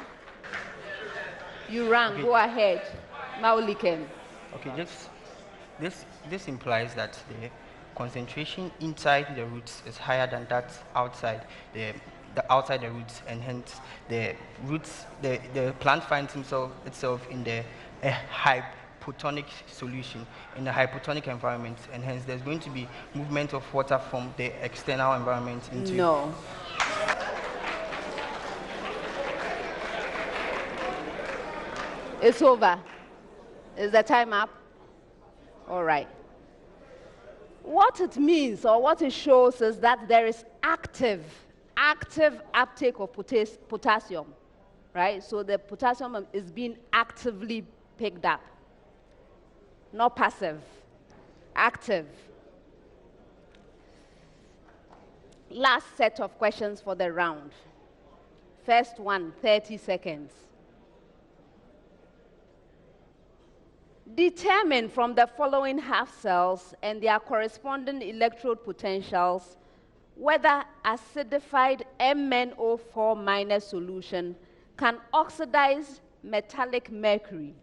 You rang. Okay. Go ahead. Maulikem. Okay, this implies that the concentration inside the roots is higher than that outside the outside the roots, and hence the roots, the plant finds itself in a hypotonic solution, in a hypotonic environment, and hence there's going to be movement of water from the external environment into. No. It's over. Is the time up? All right. What it means, or what it shows, is that there is active uptake of potassium, right? So the potassium is being actively picked up, not passive, active. Last set of questions for the round. First one, 30 seconds. Determine from the following half cells and their corresponding electrode potentials whether acidified MnO4- solution can oxidize metallic mercury.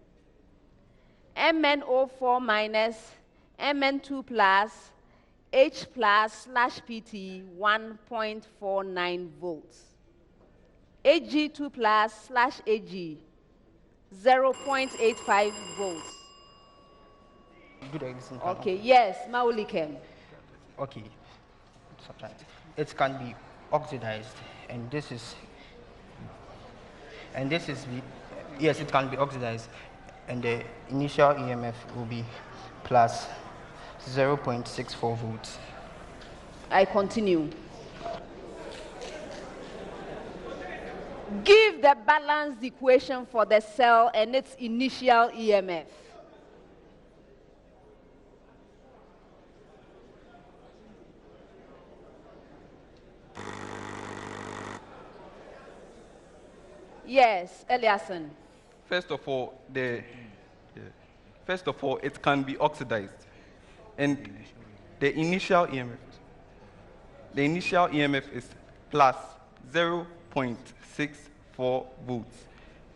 MnO4-, Mn2+, H+/Pt 1.49 volts. Ag2+/Ag 0.85 volts. Okay, yes, Maulikem. Okay, it can be oxidized, and this is yes, it can be oxidized, and the initial EMF will be plus 0.64 volts. I continue. Give the balanced equation for the cell and its initial EMF. Yes, Eliason. First of all, it can be oxidized, and the initial EMF is plus 0.64 volts,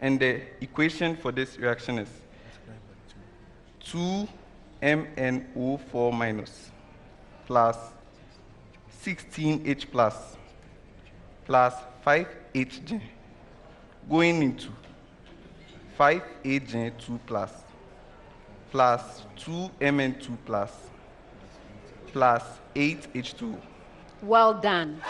and the equation for this reaction is 2 MnO4- plus 16H plus 5Hg going into 5Ag2 plus 2 Mn2 plus 8H2 Well done.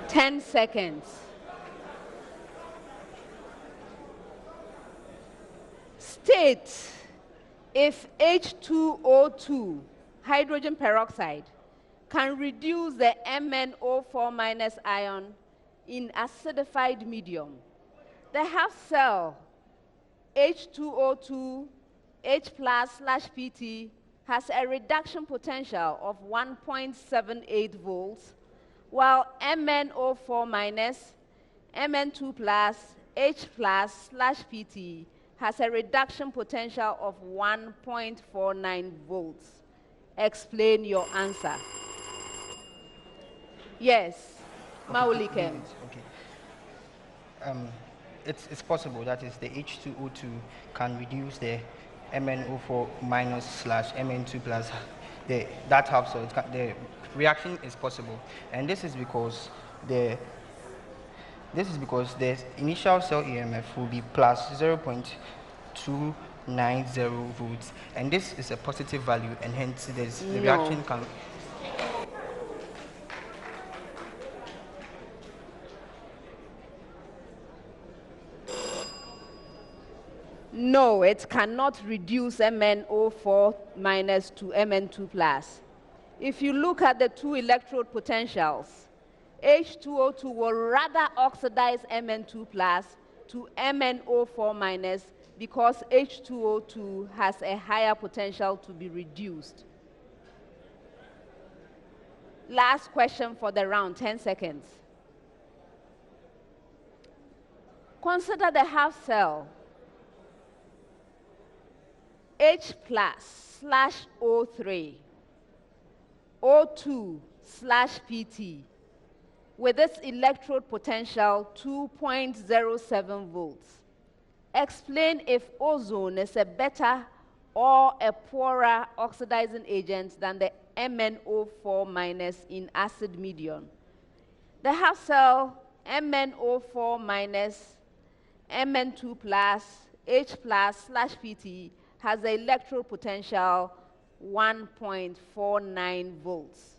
Ten seconds. State if H2O2, hydrogen peroxide, can reduce the MnO4 minus ion in acidified medium. The half cell H2O2 H plus/Pt has a reduction potential of 1.78 volts, while MnO4 minus, Mn2 plus, H plus/Pt has a reduction potential of 1.49 volts. Explain your answer. Yes, Maulike. Okay. It's possible that is the H2O2 can reduce the MnO4 minus slash Mn2 plus. That helps, so the reaction is possible, and this is because the initial cell EMF will be plus 0.290 volts, and this is a positive value, and hence the reaction can. No, it cannot reduce MnO4 minus to Mn2 plus. If you look at the two electrode potentials, H2O2 will rather oxidize Mn2 plus to MnO4 minus because H2O2 has a higher potential to be reduced. Last question for the round, 10 seconds. Consider the half cell H plus/O3, O2/Pt, with its electrode potential 2.07 volts. Explain if ozone is a better or a poorer oxidizing agent than the MnO4 minus in acid medium. The half cell MnO4 minus, Mn2 plus, H plus/Pt has the electrode potential 1.49 volts.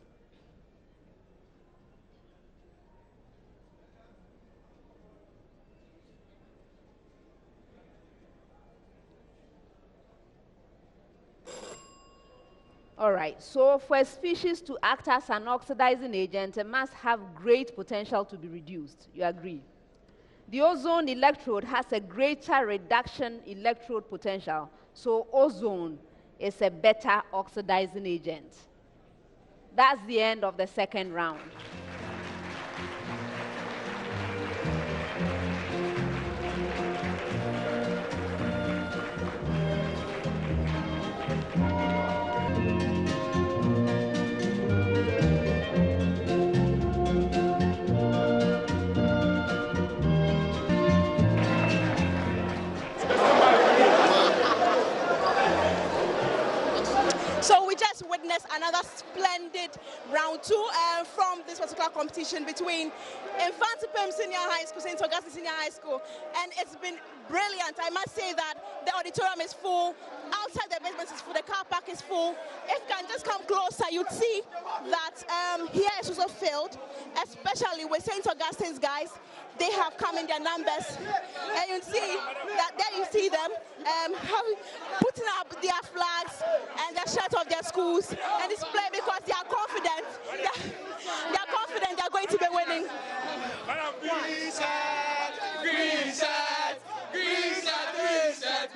All right, so for a species to act as an oxidizing agent, it must have great potential to be reduced. You agree? The ozone electrode has a greater reduction electrode potential, so ozone is a better oxidizing agent. That's the end of the second round. So we just witnessed another splendid round two from this particular competition between Mfantsipim Senior High School, St. Augustine Senior High School, and it's been brilliant. I must say that the auditorium is full, outside the basement is full, the car park is full. If you can just come closer, you'd see that here is also filled, especially with St. Augustine's guys. They have come in their numbers, and you see that there you see them putting up their flags and the shirt of their schools and display because they are confident. They are confident they are going to be winning. Green shirt, green shirt, green shirt, green shirt.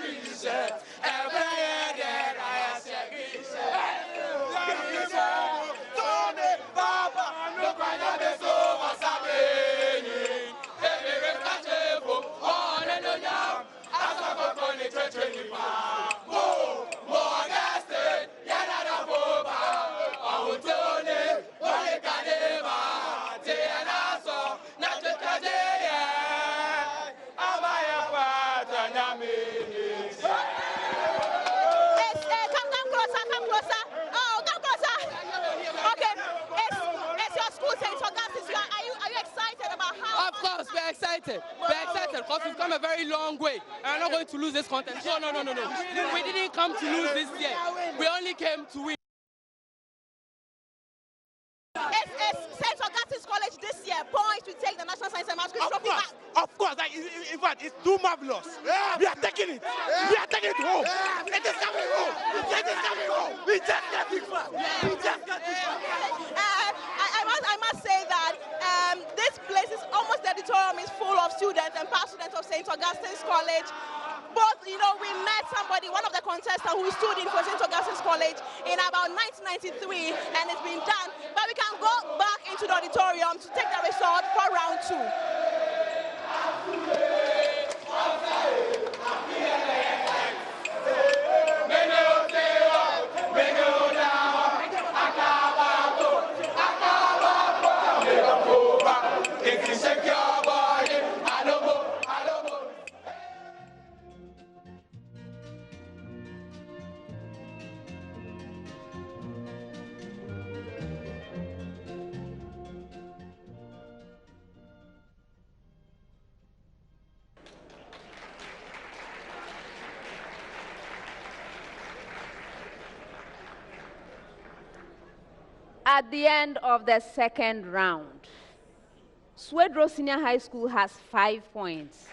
Come closer, come closer. Oh, come closer. Okay, it's your school, St. Augustine. Are you excited about how? Of course, we're excited. We're excited because we've come a very long way. And we're not going to lose this contest. No. We didn't come to lose this year. We only came to win. It's St. Augustine's College this year poised to take the National Science and Maths Trophy back. Of course. In fact, it's too marvelous. We are taking it. We are taking it home. It is coming home. It is coming home. We just got it back. We just got it back. I must say that this place is almost the auditorium is full of students and past students of St. Augustine's College. But, we met somebody, one of the contestants who stood in for St. Augustine's College in about 1993, and it's been done. But we can go back into the auditorium to take the result for round 2. At the end of the second round, Swedru Senior High School has 5 points.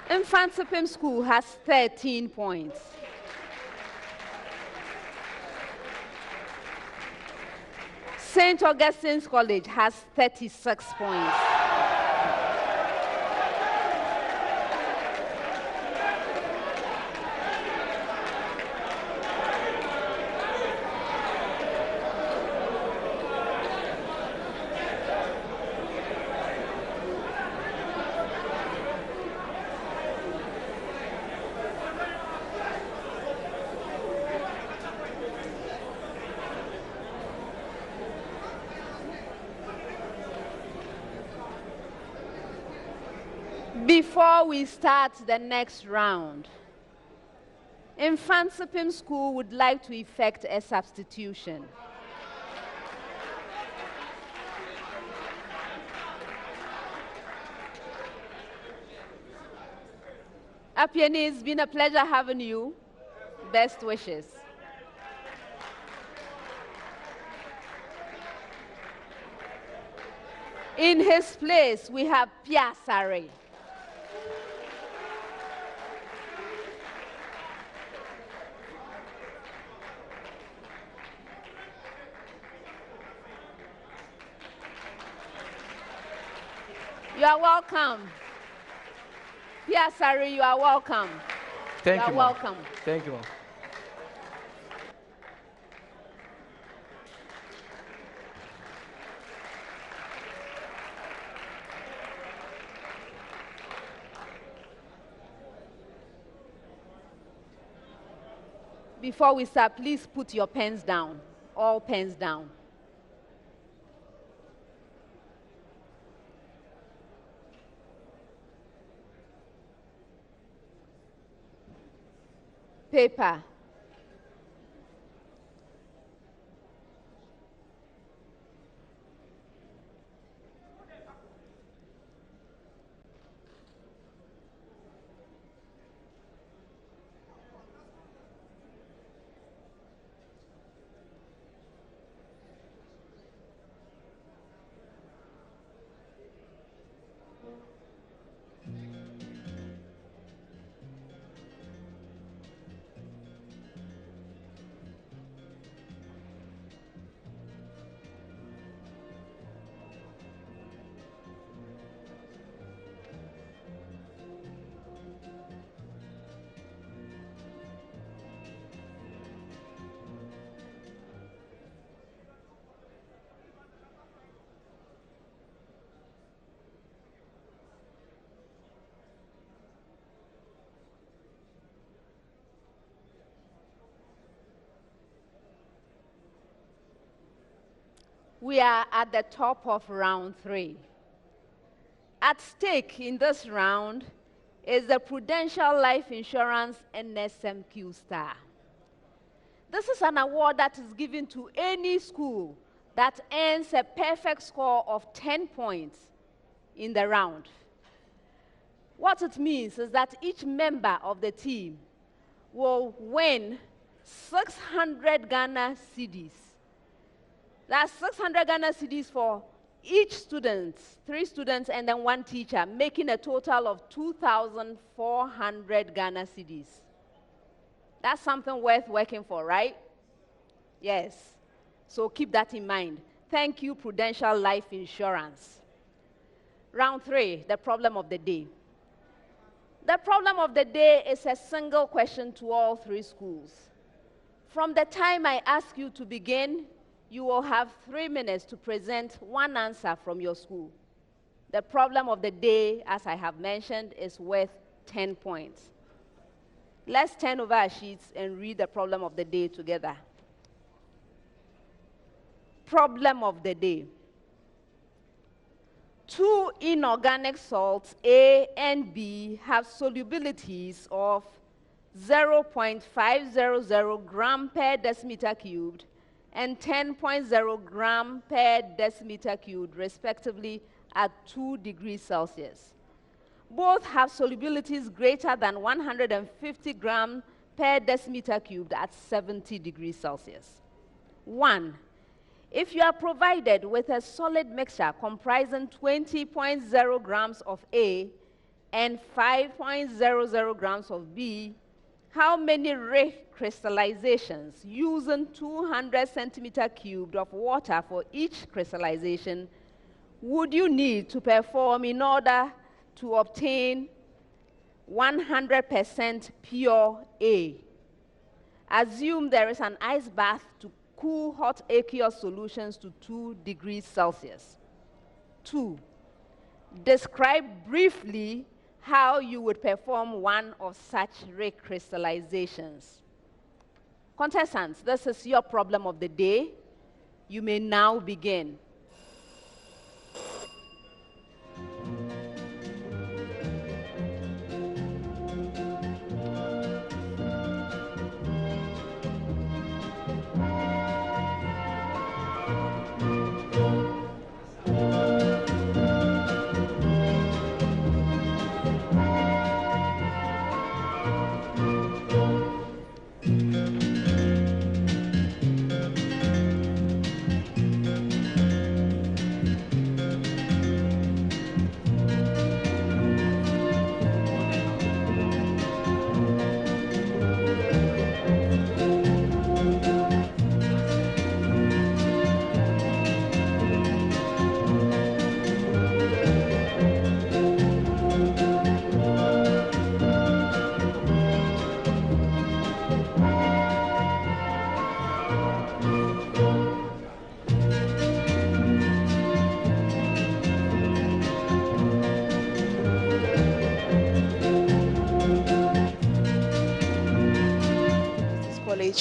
Mfantsipim School has 13 points. St. Augustine's College has 36 points. Before we start the next round, Mfantsipim School would like to effect a substitution. Apiani, it's been a pleasure having you. Best wishes. In his place, we have Piasare. You are welcome. Piasare, you are welcome. Thank you, you are welcome. Thank you, Mom. Before we start, please put your pens down. All pens down. Paper. we are at the top of round 3. At stake in this round is the Prudential Life Insurance NSMQ Star. This is an award that is given to any school that earns a perfect score of 10 points in the round. What it means is that each member of the team will win 600 Ghana cedis. That's 600 Ghana cedis for each student, 3 students and then 1 teacher, making a total of 2,400 Ghana cedis. That's something worth working for, right? Yes. So keep that in mind. Thank you, Prudential Life Insurance. Round 3, the problem of the day. The problem of the day is a single question to all 3 schools. From the time I ask you to begin, you will have 3 minutes to present 1 answer from your school. The problem of the day, as I have mentioned, is worth 10 points. Let's turn over our sheets and read the problem of the day together. Problem of the day. 2 inorganic salts, A and B, have solubilities of 0.500 gram per decimeter cubed and 10.0 gram per decimeter cubed, respectively, at 2 degrees Celsius. Both have solubilities greater than 150 grams per decimeter cubed at 70 degrees Celsius. 1. If you are provided with a solid mixture comprising 20.0 grams of A and 5.00 grams of B, how many recrystallizations using 200 centimeter cubed of water for each crystallization would you need to perform in order to obtain 100% pure A? Assume there is an ice bath to cool hot aqueous solutions to 2 degrees Celsius. 2. Describe briefly how you would perform one of such recrystallizations. Contestants, this is your problem of the day. You may now begin.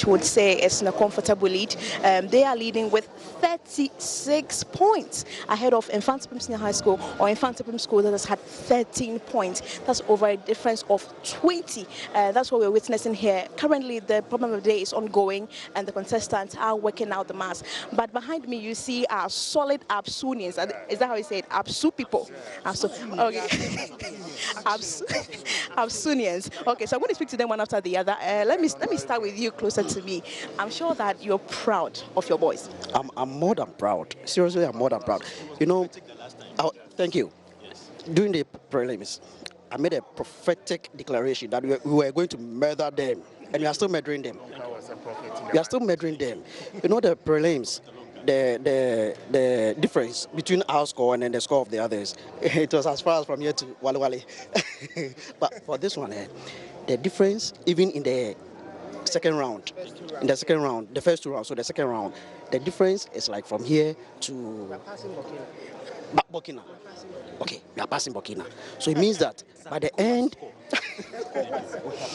Would say it's in a comfortable lead. They are leading with 36 points ahead of Mfantsipim Senior High School, or Mfantsipim School that has had 13 points. That's over a difference of 20. That's what we're witnessing here. Currently, the problem of the day is ongoing and the contestants are working out the mass. But behind me, you see our solid Absunians. Is that how you say it? Absu people. Okay. Absunians. Okay, so I'm going to speak to them one after the other. Let me start with you closer to me. I'm sure that you're proud of your boys. I'm more than proud. Seriously, I'm more than proud. You know, thank you. During the prelims, I made a prophetic declaration that we were going to murder them, and we are still murdering them. We are still murdering them. You know, the prelims, the difference between our score and then the score of the others, it was as far as from here to Wale Wale. But for this one, the difference, even in the second round, the first 2 rounds, so the second round, the difference is like from here to Burkina. Okay, we are passing Burkina. So it means that by the end,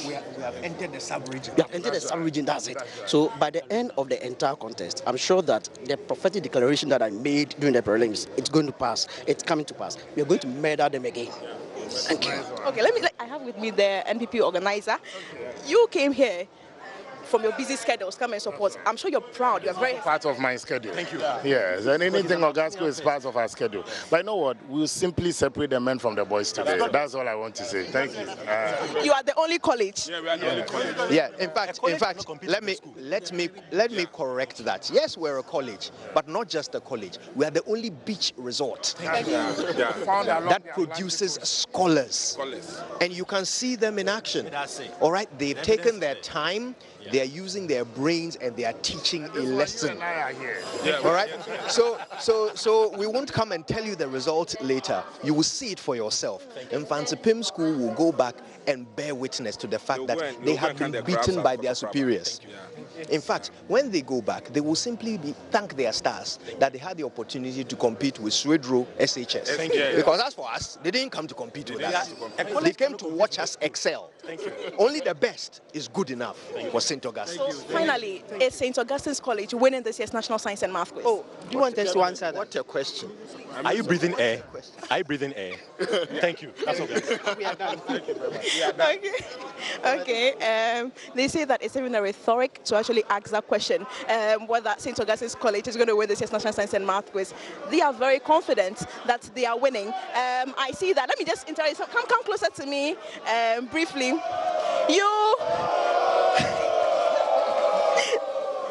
We have entered the sub-region. We have entered the sub-region, that's it. So by the end of the entire contest, I'm sure that the prophetic declaration that I made during the prelims, it's going to pass. It's coming to pass. We are going to murder them again. Thank you. Okay, I have with me the NPP organizer. You came here from your busy schedules, come and support. I'm sure you're proud. You're very part of my schedule. Thank you. Yes, and anything Ogasco is part of our schedule. But you know what? We'll simply separate the men from the boys today. That's all I want to say. Thank you. You are the only college. Yeah, we are the only college. Yeah, in fact, let me correct that. Yes, we're a college, but not just a college. We are the only beach resort that produces scholars. And you can see them in action. All right, they've taken their time. They are using their brains and they are teaching a lesson. All right. So we won't come and tell you the result later. You will see it for yourself. Mfantsipim School will go back and bear witness to the fact that they have been beaten by their superiors. In fact, when they go back, they will simply thank their stars that they had the opportunity to compete with Swedru SHS. Because as for us, they didn't come to compete with us. They came to watch us excel. Only the best is good enough for St. Augustine. Finally, is St. Augustine's College winning this year's National Science and Math Quiz? Oh, do you want us to answer that? What a question. Are you breathing air? Are you breathing air? Thank you. That's okay. We are done. Thank you very much. Okay. They say that it's even a rhetoric to actually ask that question, whether St. Augustine's College is going to win this year's National Science and Math Quiz. They are very confident that they are winning. I see that. Let me just interrupt. Come closer to me briefly.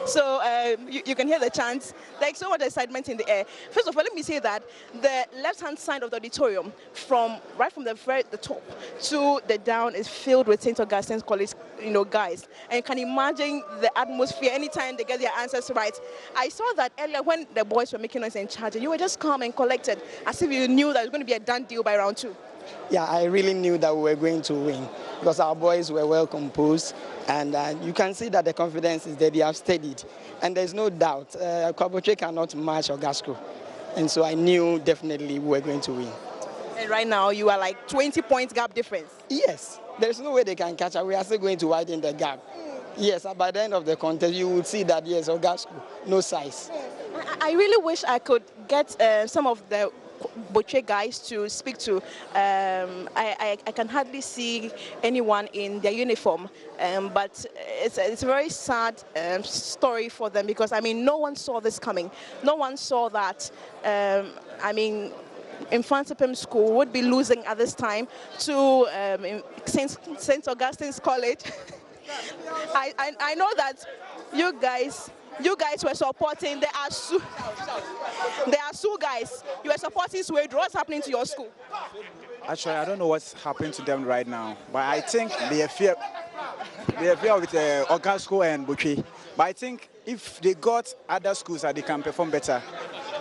So you can hear the chants. There's so much excitement in the air. First of all, let me say that the left-hand side of the auditorium, right from the top to the down, is filled with St. Augustine's College, guys. And you can imagine the atmosphere anytime they get their answers right. I saw that earlier when the boys were making noise in charge, and you were just calm and collected, as if you knew that it was going to be a done deal by round 2. Yeah, I really knew that we were going to win because our boys were well composed, and you can see that the confidence is there. They have studied, and there's no doubt Kwaboche cannot match Ogasco, and so I knew definitely we were going to win. And right now you are like 20 points gap difference. Yes, there's no way they can catch up. We are still going to widen the gap. Yes, by the end of the contest you will see that yes, Ogasco, no size. I really wish I could get some of the Boche guys to speak to. I can hardly see anyone in their uniform, but it's a very sad story for them because, no one saw this coming. No one saw that, Mfantsipim School would be losing at this time to St. Augustine's College. I know that you guys were supporting the ASU guys. You were supporting Swedru. What's happening to your school? Actually, I don't know what's happening to them right now, but I think they fear with Ogasco and Boche. But I think if they got other schools that they can perform better.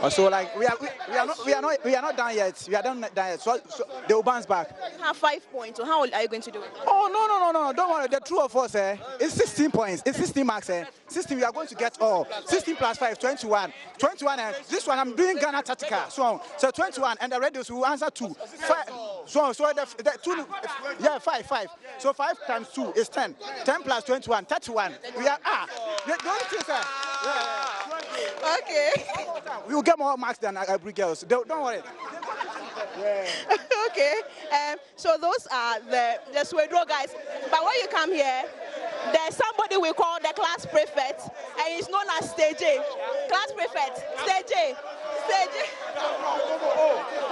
So we are not done yet. We are done yet. So they will bounce back. You have 5 points. So how are you going to do it? Oh no! Don't worry. The two of us, it's 16 points. It's 16 marks. 16. We are going to get all. 16 plus 5, 21. 21. And this one I'm doing Ghana Tactica. So 21. And the radios will answer 2. 5. So the 2. Yeah, 5. So 5 times 2 is 10. 10 plus 21, 31. We are the only thing, sir. Yeah. Okay. We will get more marks than every girls. Don't worry. Yeah. Okay. So those are the Swedru guys. But when you come here, there's somebody we call the class prefect, and he's known as Stage A. Class prefect, Stage A.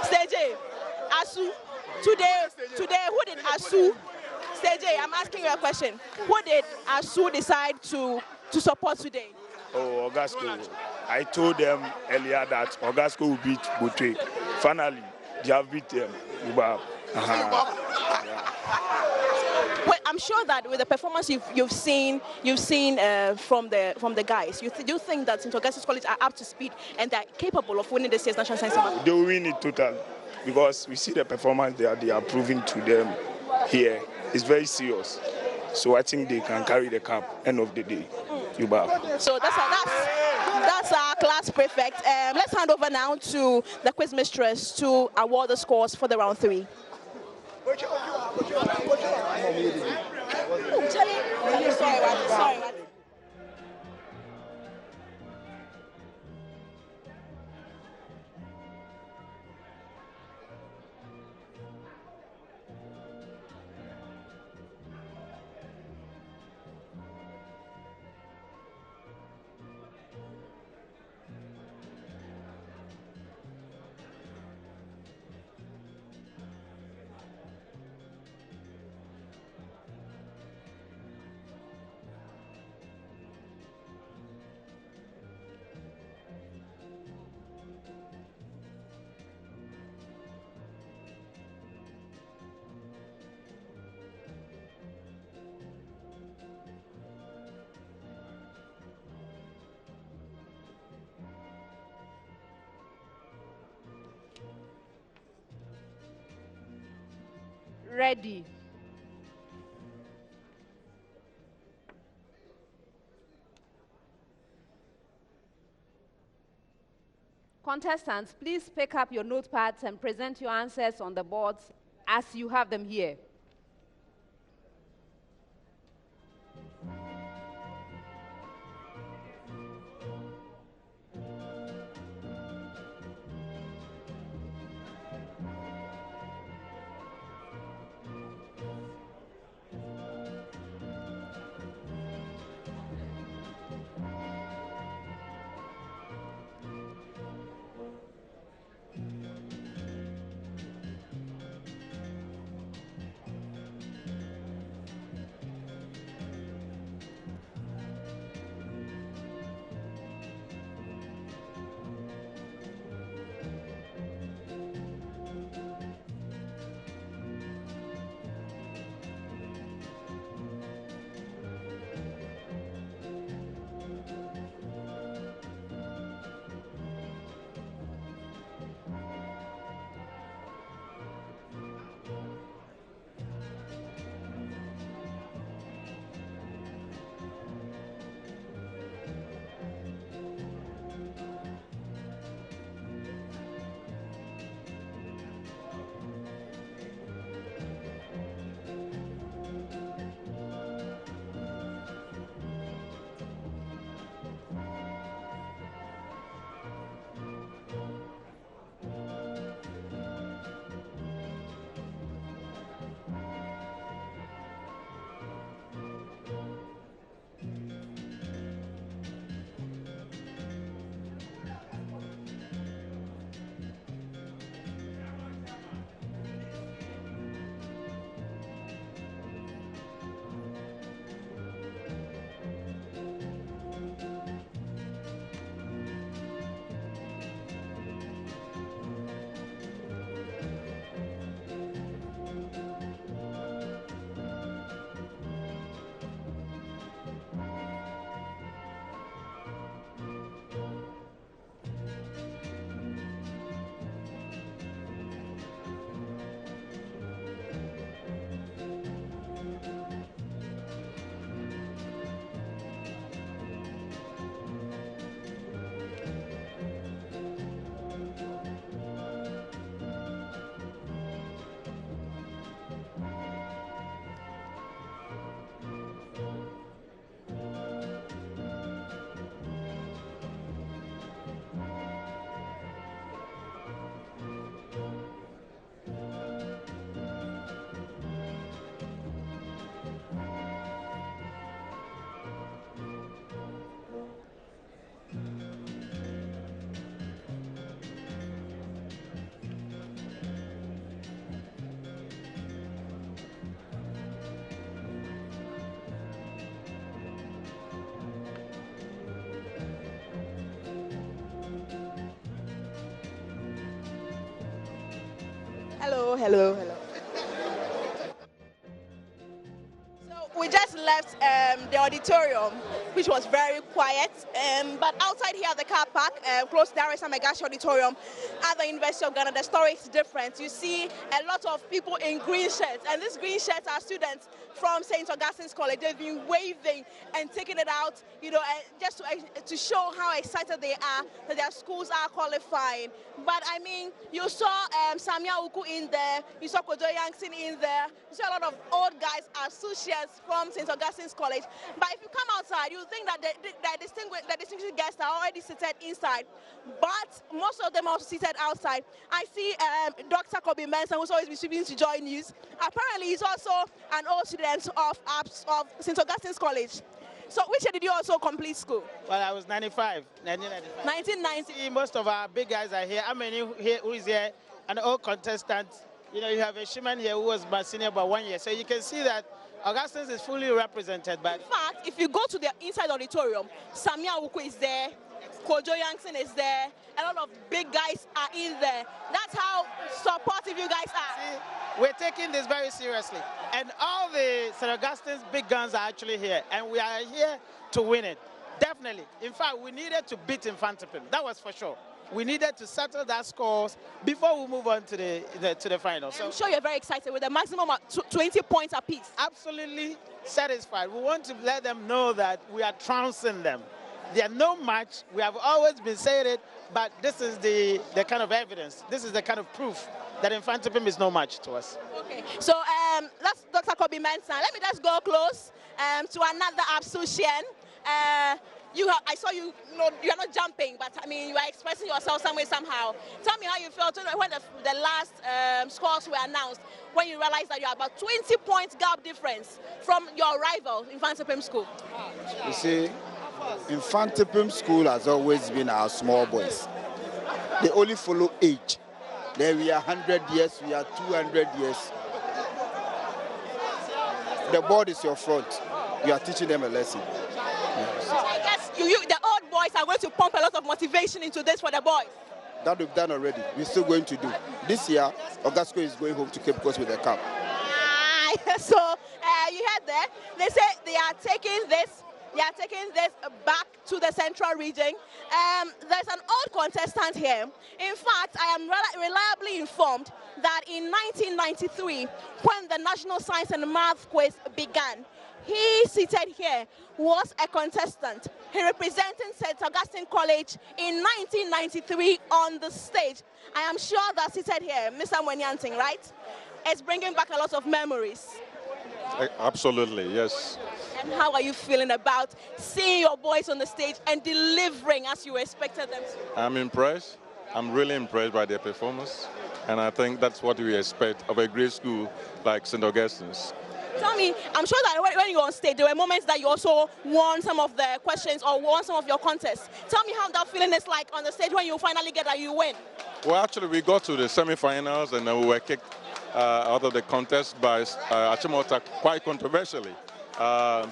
Stage A. ASU. Today, who did ASU? Stage A, I'm asking you a question. Who did ASU decide to support today? Oh, Ogasco. I told them earlier that Ogasco will beat Boche. Finally, they have beat them. Well, I'm sure that with the performance you've seen from the guys, you think that St. Augustine's College are up to speed and they're capable of winning this year's National Science Award? They will win it total because we see the performance they are proving to them here. It's very serious. So I think they can carry the cup end of the day. So that's our class prefect. Let's hand over now to the quiz mistress to award the scores for the round 3. Sorry. Ready. Contestants, please pick up your notepads and present your answers on the boards as you have them here. Hello. So we just just left the auditorium, which was very quiet. But outside here at the car park, close to the Darisa Megashi Auditorium at the University of Ghana, the story is different. You see a lot of people in green shirts, and these green shirts are students from St. Augustine's College. They've been waving and taking it out, you know, just to show how excited they are that their schools are qualifying. But I mean, you saw Samia Uku in there, you saw Kojo Yankson in there, you saw a lot of old guys, associates from St. Augustine's College. But if you come outside, you think that the distinguished guests are already seated inside, but most of them are seated outside. I see Dr. Kobe Mensah, who's always been speaking to JoyNews. Apparently, he's also an old student of St. Augustine's College. So which year did you also complete school? Well, I was 1995. 1990. Most of our big guys are here. How many here who is here? And all contestants. You know, you have a Shiman here who was my senior by 1 year. So you can see that Augustine is fully represented. But in fact, if you go to the inside auditorium, Samia Uku is there, Kojo Yankson is there, a lot of big guys are in there. That's how supportive you guys are. See, we're taking this very seriously. And all the St. Augustine's big guns are actually here. And we are here to win it. Definitely. In fact, we needed to beat Mfantsipim. That was for sure. We needed to settle that scores before we move on to the final. So I'm sure you're very excited with a maximum of 20 points apiece. Absolutely satisfied. We want to let them know that we are trouncing them. They are no match. We have always been saying it, but this is the kind of evidence. This is the kind of proof that Mfantsipim is no match to us. Okay, so that's Dr. Kobe Mensah. Let me just go close to another Absusian. I saw you, you're not jumping, but I mean, you are expressing yourself some way, somehow. Tell me how you felt when the last scores were announced, when you realized that you are about 20 points gap difference from your rival, Mfantsipim School. You see, Mfantsipim School has always been our small boys. They only follow age. There we are 100 years, we are 200 years. The board is your front. You are teaching them a lesson. So I guess the old boys are going to pump a lot of motivation into this for the boys. That we've done already. We're still going to do. This year, Augustine is going home to Cape Coast with a cup. So you heard there. They say they are taking this. They are taking this back to the central region. There's an old contestant here. In fact, I am reliably informed that in 1993, when the National Science and Math Quiz began, he seated here was a contestant. He represented St. Augustine College in 1993 on the stage. I am sure that seated here, Mr. Mwanyanting, right? It's bringing back a lot of memories. Absolutely, yes. And how are you feeling about seeing your boys on the stage and delivering as you expected them to? I'm impressed. I'm really impressed by their performance. And I think that's what we expect of a great school like St. Augustine's. Tell me, I'm sure that when you were on stage, there were moments that you also won some of the questions or won some of your contests. Tell me how that feeling is like on the stage when you finally get that you win. Well, actually, we got to the semi-finals and we were kicked out of the contest by Achimota quite controversially.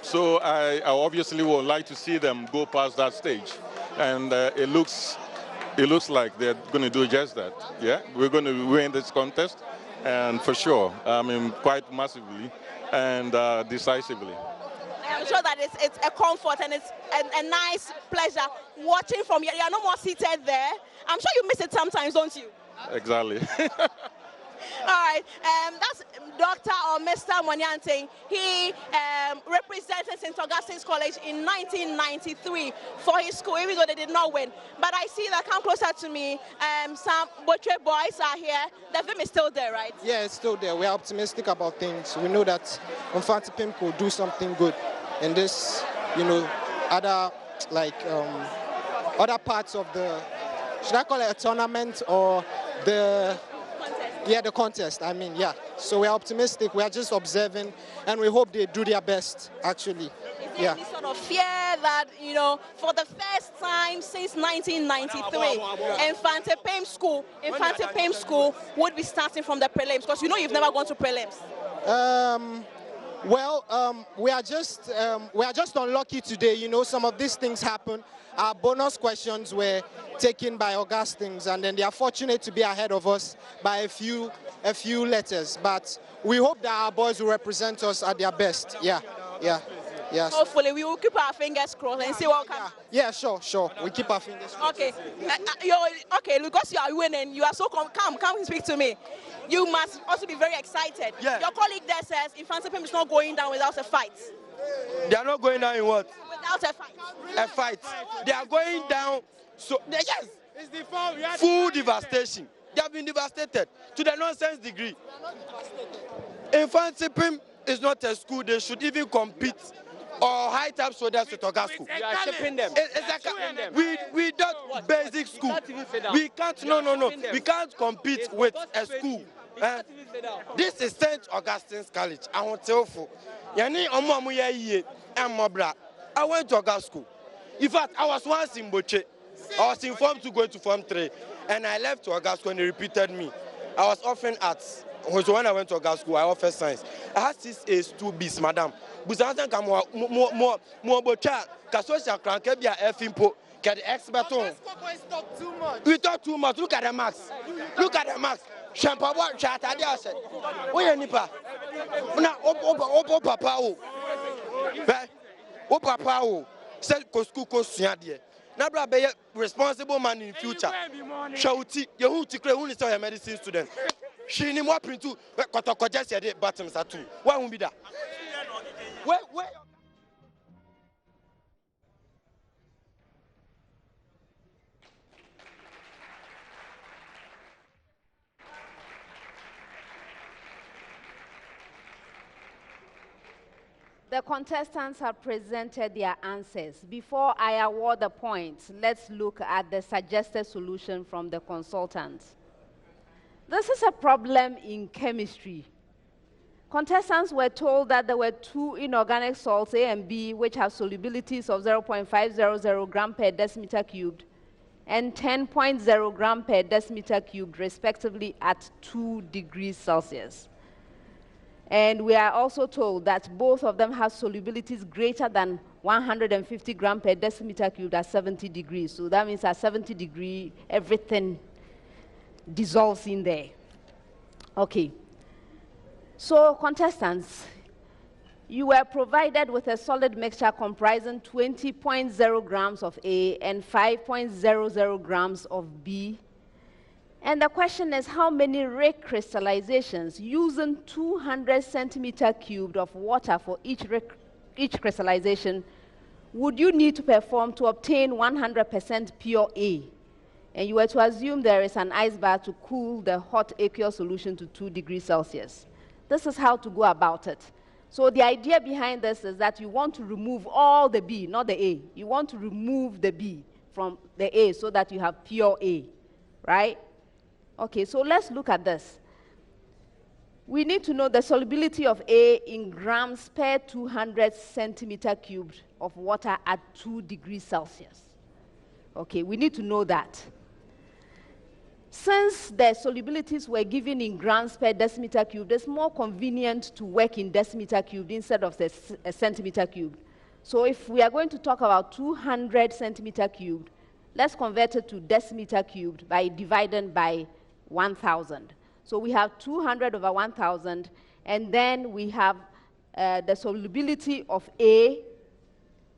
So I obviously would like to see them go past that stage. And it looks like they're going to do just that. Yeah, we're going to win this contest, and for sure, I mean, quite massively and decisively. I'm sure that it's a comfort and it's a nice pleasure watching from here. You are no more seated there. I'm sure you miss it sometimes, don't you? Exactly. All right, that's Dr. or Mr. Mwanyanting. He represented St. Augustine's College in 1993 for his school, even though they did not win. But I see that, come closer to me, some Botre boys are here. The film is still there, right? Yeah, it's still there. We're optimistic about things. We know that Mfantsipim could do something good in this, other parts of the, should I call it a tournament or the contest, I mean, yeah. So we're optimistic, we're just observing, and we hope they do their best, actually. Is there any sort of fear that, for the first time since 1993, Mfantsipim School would be starting from the prelims? Because you've never gone to prelims. We are just unlucky today. Some of these things happen. Our bonus questions were taken by Augustines, and then they are fortunate to be ahead of us by a few letters. But we hope that our boys will represent us at their best. Yeah. Yeah. Yes. Hopefully, we will keep our fingers crossed and see what comes. Yeah, sure. We keep our fingers crossed. Okay. Okay, because you are winning, you are so come and speak to me. You must also be very excited. Yeah. Your colleague there says Mfantsipim is not going down without a fight. They are not going down in what? Without a fight. A fight. They are going down. So yes, it's full devastation. They have been devastated to the nonsense degree. Mfantsipim is not a school. They should even compete or high top soldiers with Ogasco. You are shipping them. We don't basic school. We can't. No. We can't compete with a school. This is St. Augustine's College. I want to tell you. I went to Ogasco. In fact, I was once in Boche. I was informed to go to Form 3, and I left to Ogasco and they repeated me. I was often arts. So when I went to Ogasco, I offered science. I had 6 A's, 2 B's, madam. Busansan come more bocha. Kasosha Krankebia Fimpo. Get the expert on. We talk too much. Look at the marks. Look at the marks. Shampawa Chatadia said. Where nipa? Now, Opo Papa. Opa Papa. Said Koskuko Siadia. Nabra be a responsible man in future. Shauti, you who is a medicine student. She need more print to Kotokoja said bottoms are two. Why won't be that? Where? The contestants have presented their answers. Before I award the points, let's look at the suggested solution from the consultants. This is a problem in chemistry. Contestants were told that there were 2 inorganic salts, A and B, which have solubilities of 0.500 gram per decimeter cubed and 10.0 gram per decimeter cubed, respectively, at 2 degrees Celsius. And we are also told that both of them have solubilities greater than 150 gram per decimeter cubed at 70 degrees. So that means at 70 degrees, everything dissolves in there. Okay. So contestants, you were provided with a solid mixture comprising 20.0 grams of A and 5.00 grams of B. And the question is, how many recrystallizations using 200 centimeter cubed of water for each crystallization would you need to perform to obtain 100% pure A? And you were to assume there is an ice bath to cool the hot aqueous solution to 2 degrees Celsius. This is how to go about it. So the idea behind this is that you want to remove all the B, not the A. You want to remove the B from the A so that you have pure A, right? Okay, so let's look at this. We need to know the solubility of A in grams per 200 centimeter cubed of water at 2 degrees Celsius. Okay, we need to know that. Since the solubilities were given in grams per decimeter cubed, it's more convenient to work in decimeter cubed instead of the centimeter cubed. So if we are going to talk about 200 centimeter cubed, let's convert it to decimeter cubed by dividing by 1,000. So we have 200 over 1,000, and then we have the solubility of A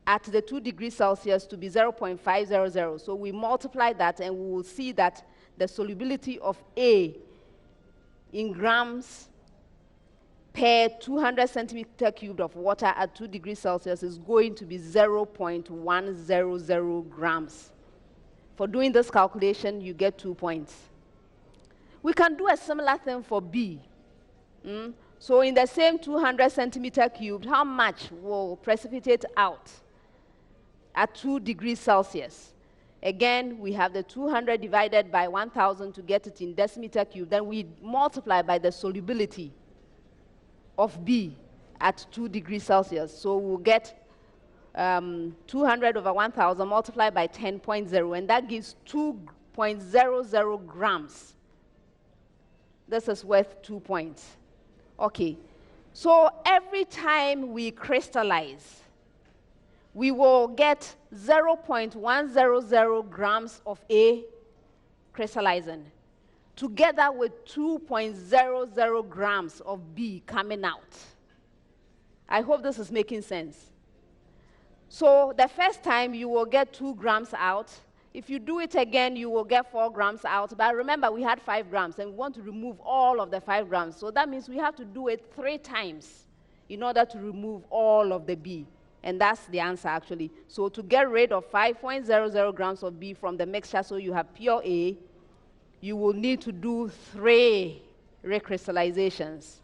at the 2 degrees Celsius to be 0.500. So we multiply that, and we will see that the solubility of A in grams per 200 centimeter cubed of water at 2 degrees Celsius is going to be 0.100 grams. For doing this calculation, you get 2 points. We can do a similar thing for B. So in the same 200 centimeter cubed, how much will precipitate out at 2 degrees Celsius? Again, we have the 200 divided by 1,000 to get it in decimeter cubed. Then we multiply by the solubility of B at 2 degrees Celsius. So we'll get 200 over 1,000 multiplied by 10.0, and that gives 2.00 grams. This is worth 2 points. Okay, so every time we crystallize, we will get 0.100 grams of A crystallizing, together with 2.00 grams of B coming out. I hope this is making sense. So the first time, you will get 2 grams out. If you do it again, you will get 4 grams out. But remember, we had 5 grams, and we want to remove all of the 5 grams. So that means we have to do it 3 times in order to remove all of the B. And that's the answer, actually. So to get rid of 5.00 grams of B from the mixture so you have pure A, you will need to do 3 recrystallizations.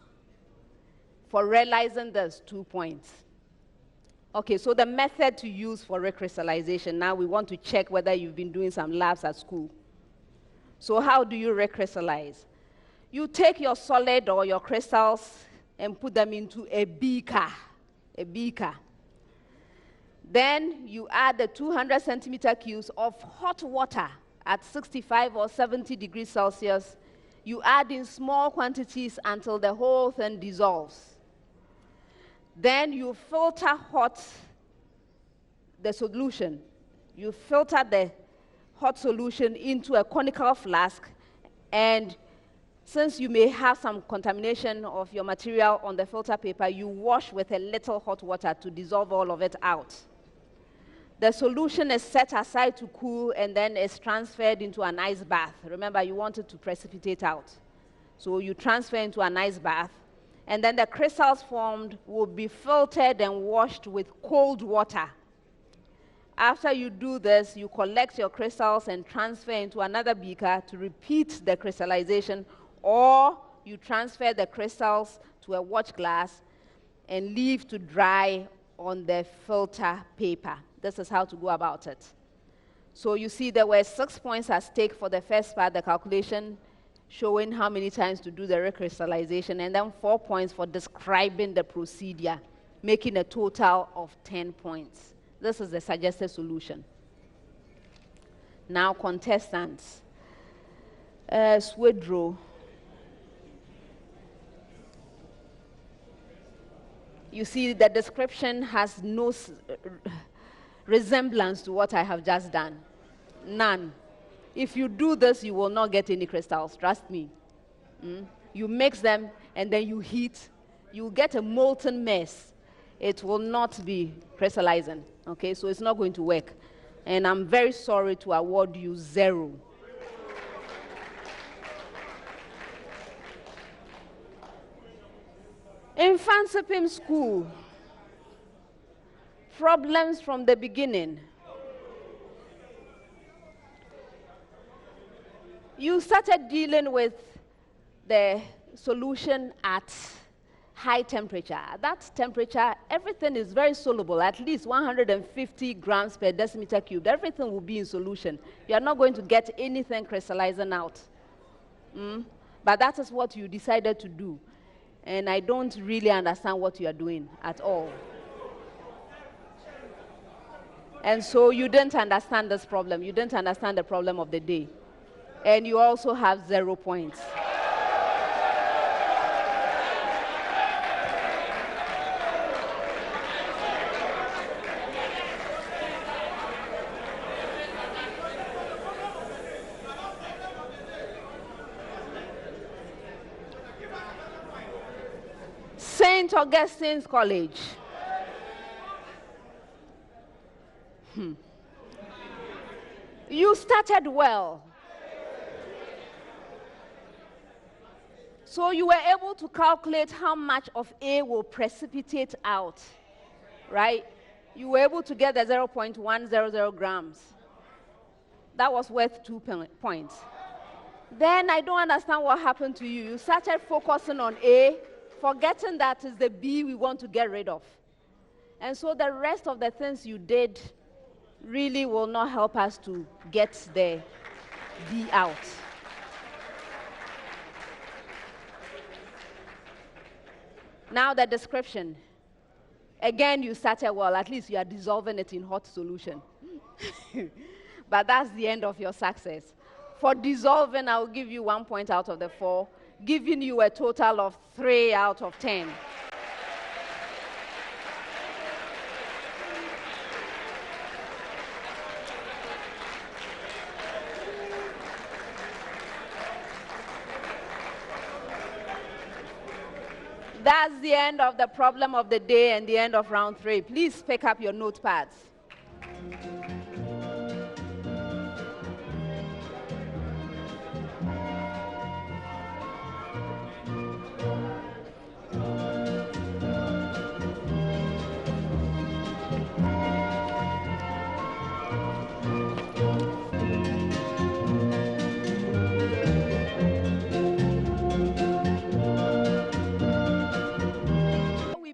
For realizing this, 2 points. Okay, so the method to use for recrystallization, now we want to check whether you've been doing some labs at school. So how do you recrystallize? You take your solid or your crystals and put them into a beaker. Then you add the 200 centimeter cubes of hot water at 65 or 70 degrees Celsius. You add in small quantities until the whole thing dissolves. Then you filter the solution. You filter the hot solution into a conical flask, and since you may have some contamination of your material on the filter paper, you wash with a little hot water to dissolve all of it out. The solution is set aside to cool and then is transferred into an ice bath. Remember, you want it to precipitate out. So you transfer into an ice bath, and then the crystals formed will be filtered and washed with cold water. After you do this, you collect your crystals and transfer into another beaker to repeat the crystallization, or you transfer the crystals to a watch glass and leave to dry on the filter paper. This is how to go about it. So you see there were 6 points at stake for the first part, the calculation, showing how many times to do the recrystallization, and then 4 points for describing the procedure, making a total of 10 points. This is the suggested solution. Now, contestants. Swedru. You see, the description has no resemblance to what I have just done. None. If you do this, you will not get any crystals, trust me. You mix them, and then you heat. You get a molten mess. It will not be crystallizing, okay? So it's not going to work. And I'm very sorry to award you 0. Mfantsipim School. Problems from the beginning. You started dealing with the solution at high temperature. At that temperature, everything is very soluble, at least 150 grams per decimeter cubed. Everything will be in solution. You are not going to get anything crystallizing out. But that is what you decided to do. And I don't really understand what you are doing at all. And so you didn't understand this problem. You didn't understand the problem of the day. And you also have 0 points. St. Augustine's College. You started well. So you were able to calculate how much of A will precipitate out, right? You were able to get the 0.100 grams. That was worth 2 points. Then I don't understand what happened to you. You started focusing on A, forgetting that is the B we want to get rid of. And so the rest of the things you did really will not help us to get the B out. Now the description. Again, you started well. At least you are dissolving it in hot solution. But that's the end of your success. For dissolving, I'll give you 1 point out of the 4, giving you a total of 3 out of 10. That's the end of the problem of the day and the end of round 3. Please pick up your notepads.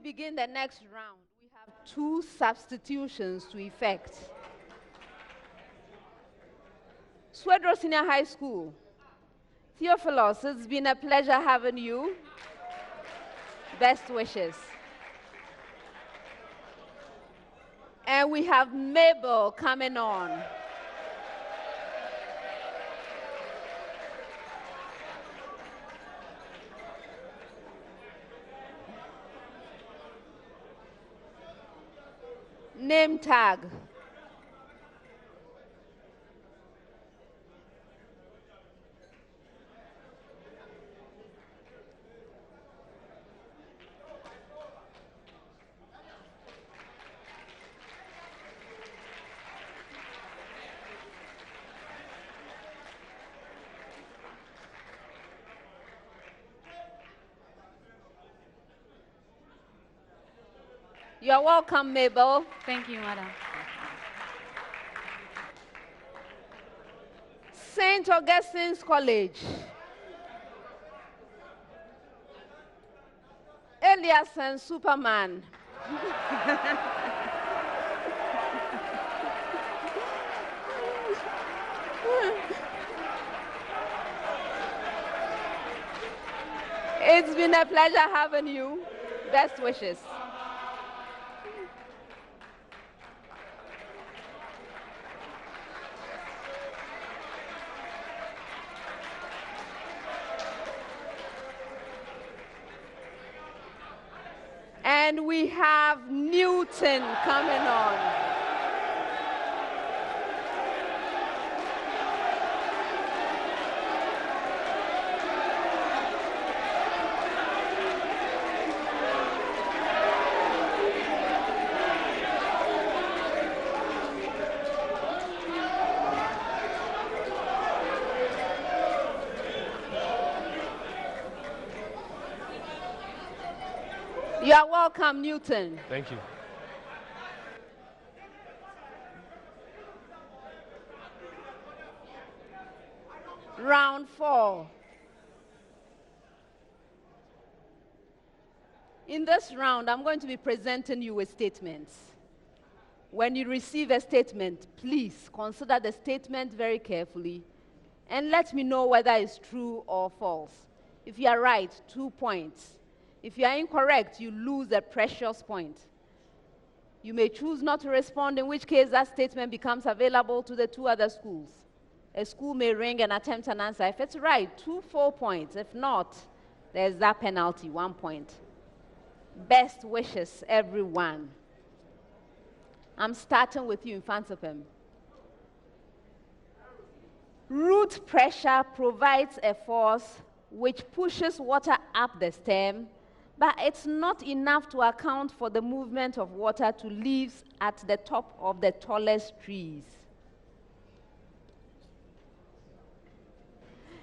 Begin the next round, we have 2 substitutions to effect. Swedru Senior High School. Theophilus, it's been a pleasure having you. Best wishes. And we have Mabel coming on. Name tag. You're welcome, Mabel. Thank you, madam. St. Augustine's College. Elias and Superman. It's been a pleasure having you. Best wishes. And we have Newton coming on. You are welcome, Newton. Thank you. Round 4. In this round, I'm going to be presenting you with statements. When you receive a statement, please consider the statement very carefully and let me know whether it's true or false. If you are right, 2 points. If you are incorrect, you lose a precious point. You may choose not to respond, in which case that statement becomes available to the 2 other schools. A school may ring and attempt an answer. If it's right, 2 full points. If not, there's that penalty, 1 point. Best wishes, everyone. I'm starting with you, Mfantsipim. Root pressure provides a force which pushes water up the stem, but it's not enough to account for the movement of water to leaves at the top of the tallest trees.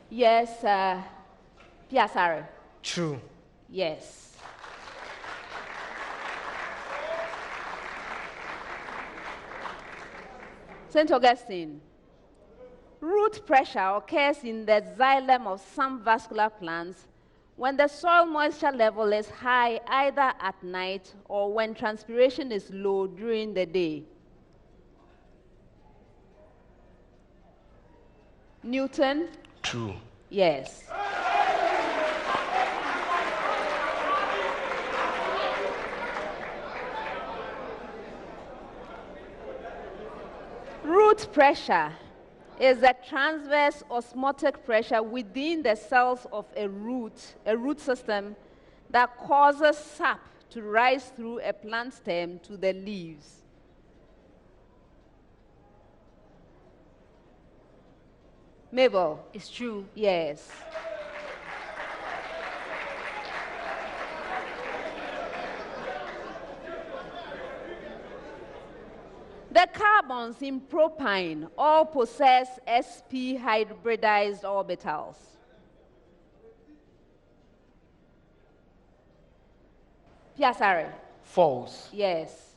Yes, Piasare. True. Yes. St. Augustine. Root pressure occurs in the xylem of some vascular plants when the soil moisture level is high either at night or when transpiration is low during the day. Newton? True. Yes. Root pressure is the transverse osmotic pressure within the cells of a root system that causes sap to rise through a plant stem to the leaves. Mabel? It's true. Yes. carbons in propyne all possess sp hybridized orbitals? Piasare. False. Yes.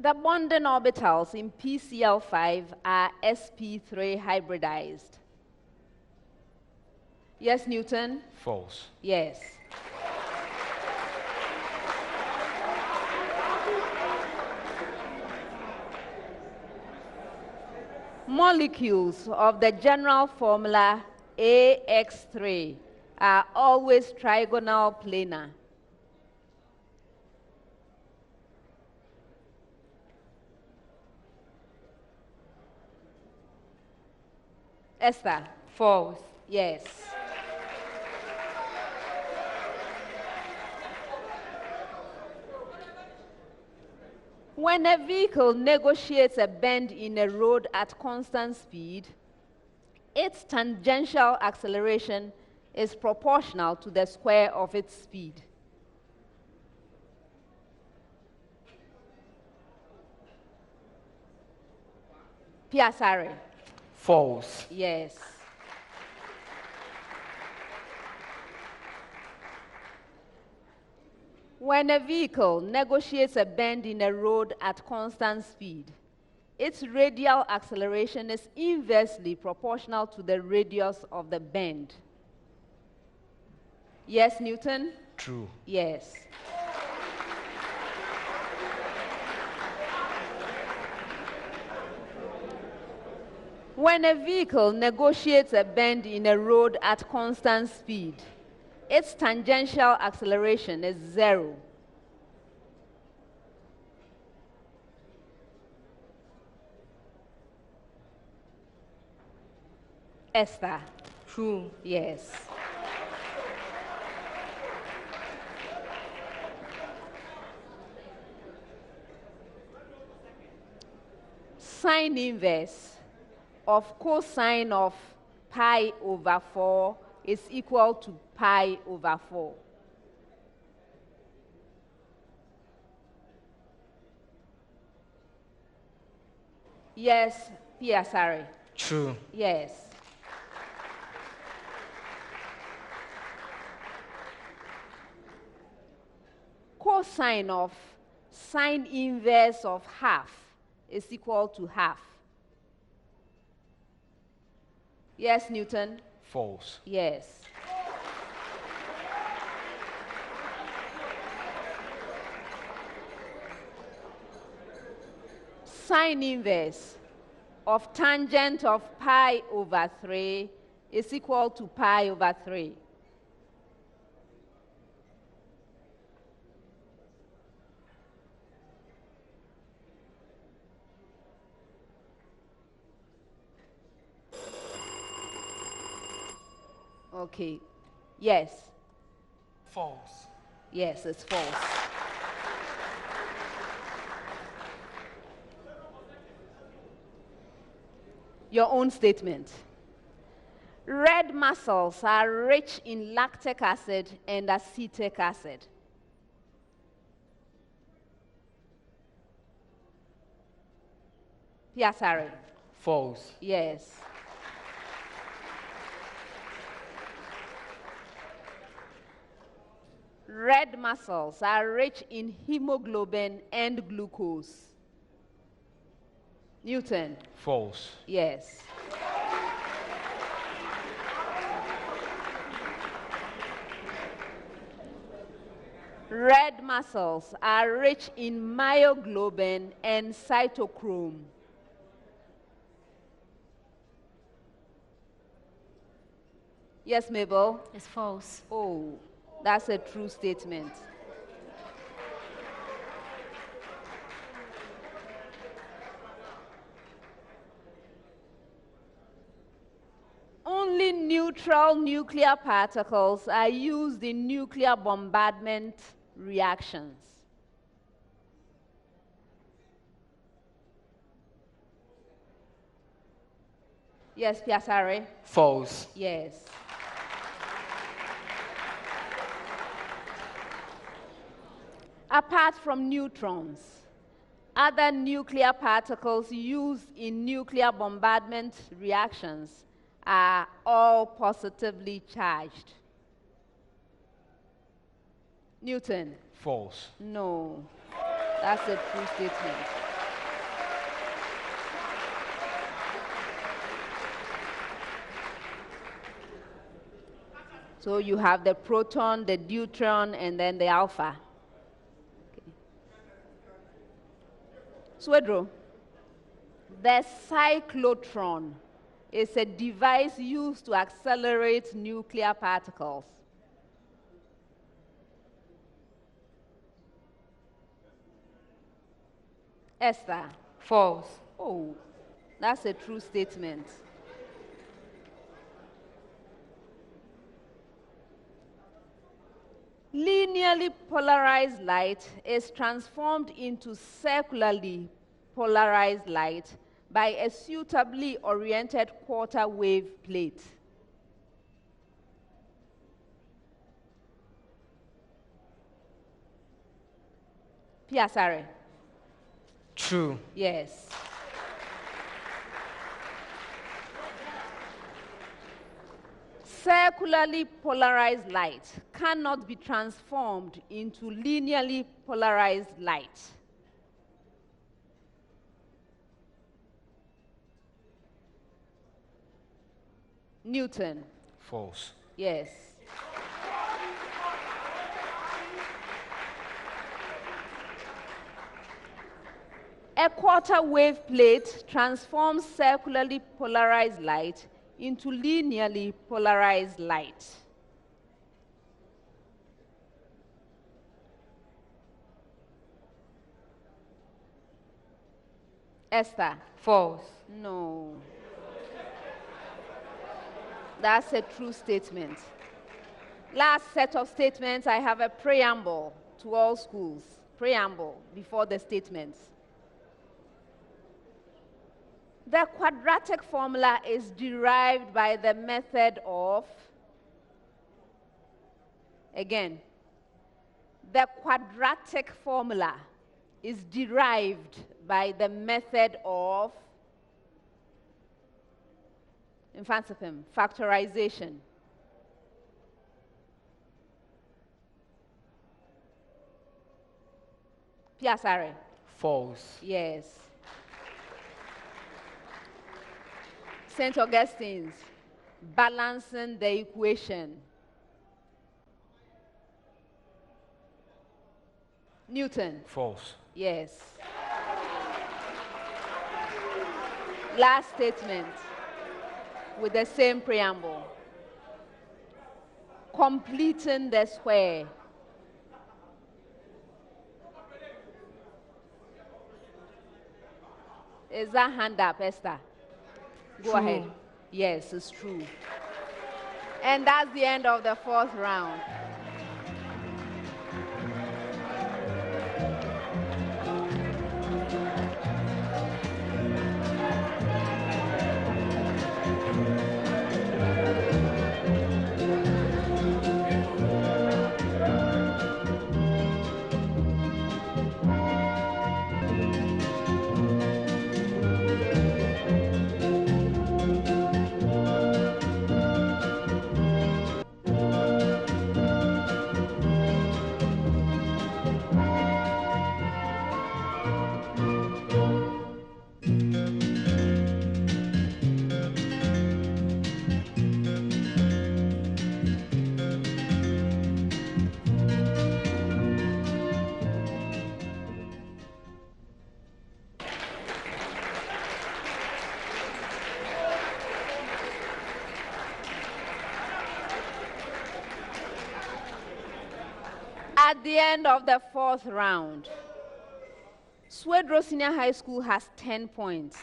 The bonding orbitals in PCl5 are sp3 hybridized. Yes, Newton? False. Yes. Molecules of the general formula AX3 are always trigonal planar. Esther? False. Yes. When a vehicle negotiates a bend in a road at constant speed, its tangential acceleration is proportional to the square of its speed. Piasare? False. Yes. When a vehicle negotiates a bend in a road at constant speed, its radial acceleration is inversely proportional to the radius of the bend. Yes, Newton? True. Yes. When a vehicle negotiates a bend in a road at constant speed, its tangential acceleration is 0. Esther? True. Yes. Sine inverse of cosine of pi over 4 is equal to pi over 4. Yes, Piasare? True. Yes. Cosine of sine inverse of half is equal to half. Yes, Newton? False. Yes. Sine inverse of tangent of pi over 3 is equal to pi over 3. Okay. Yes. False. Yes, it's false. Your own statement. Red mussels are rich in lactic acid and acetic acid. Piasare? False. Yes. Red mussels are rich in hemoglobin and glucose. Newton? False. Yes. Red mussels are rich in myoglobin and cytochrome. Yes, Mabel? It's false. Oh, that's a true statement. Only neutral nuclear particles are used in nuclear bombardment reactions. Yes, Piasare? False. Yes. Apart from neutrons, other nuclear particles used in nuclear bombardment reactions are all positively charged. Newton? False. No. That's a true statement. So you have the proton, the deuteron, and then the alpha. Okay. Swedru, the cyclotron is a device used to accelerate nuclear particles. Esther? False. Oh, that's a true statement. Linearly polarized light is transformed into circularly polarized light by a suitably oriented quarter wave plate. Piasare? True. Yes. Circularly polarized light cannot be transformed into linearly polarized light. Newton? False. Yes. A quarter wave plate transforms circularly polarized light into linearly polarized light. Esther? False. No. That's a true statement. Last set of statements, I have a preamble to all schools. Preamble before the statements. The quadratic formula is derived by the method of, again, the quadratic formula is derived by the method of Mfantsipim, factorization. Piasare? False. Yes. St. Augustine's, balancing the equation. Newton? False. Yes. Last statement with the same preamble. Completing the square. Is that hand up, Esther? Go True. ahead. Yes, it's true. And that's the end of the fourth round. At the end of the fourth round, Swedru Senior High School has 10 points.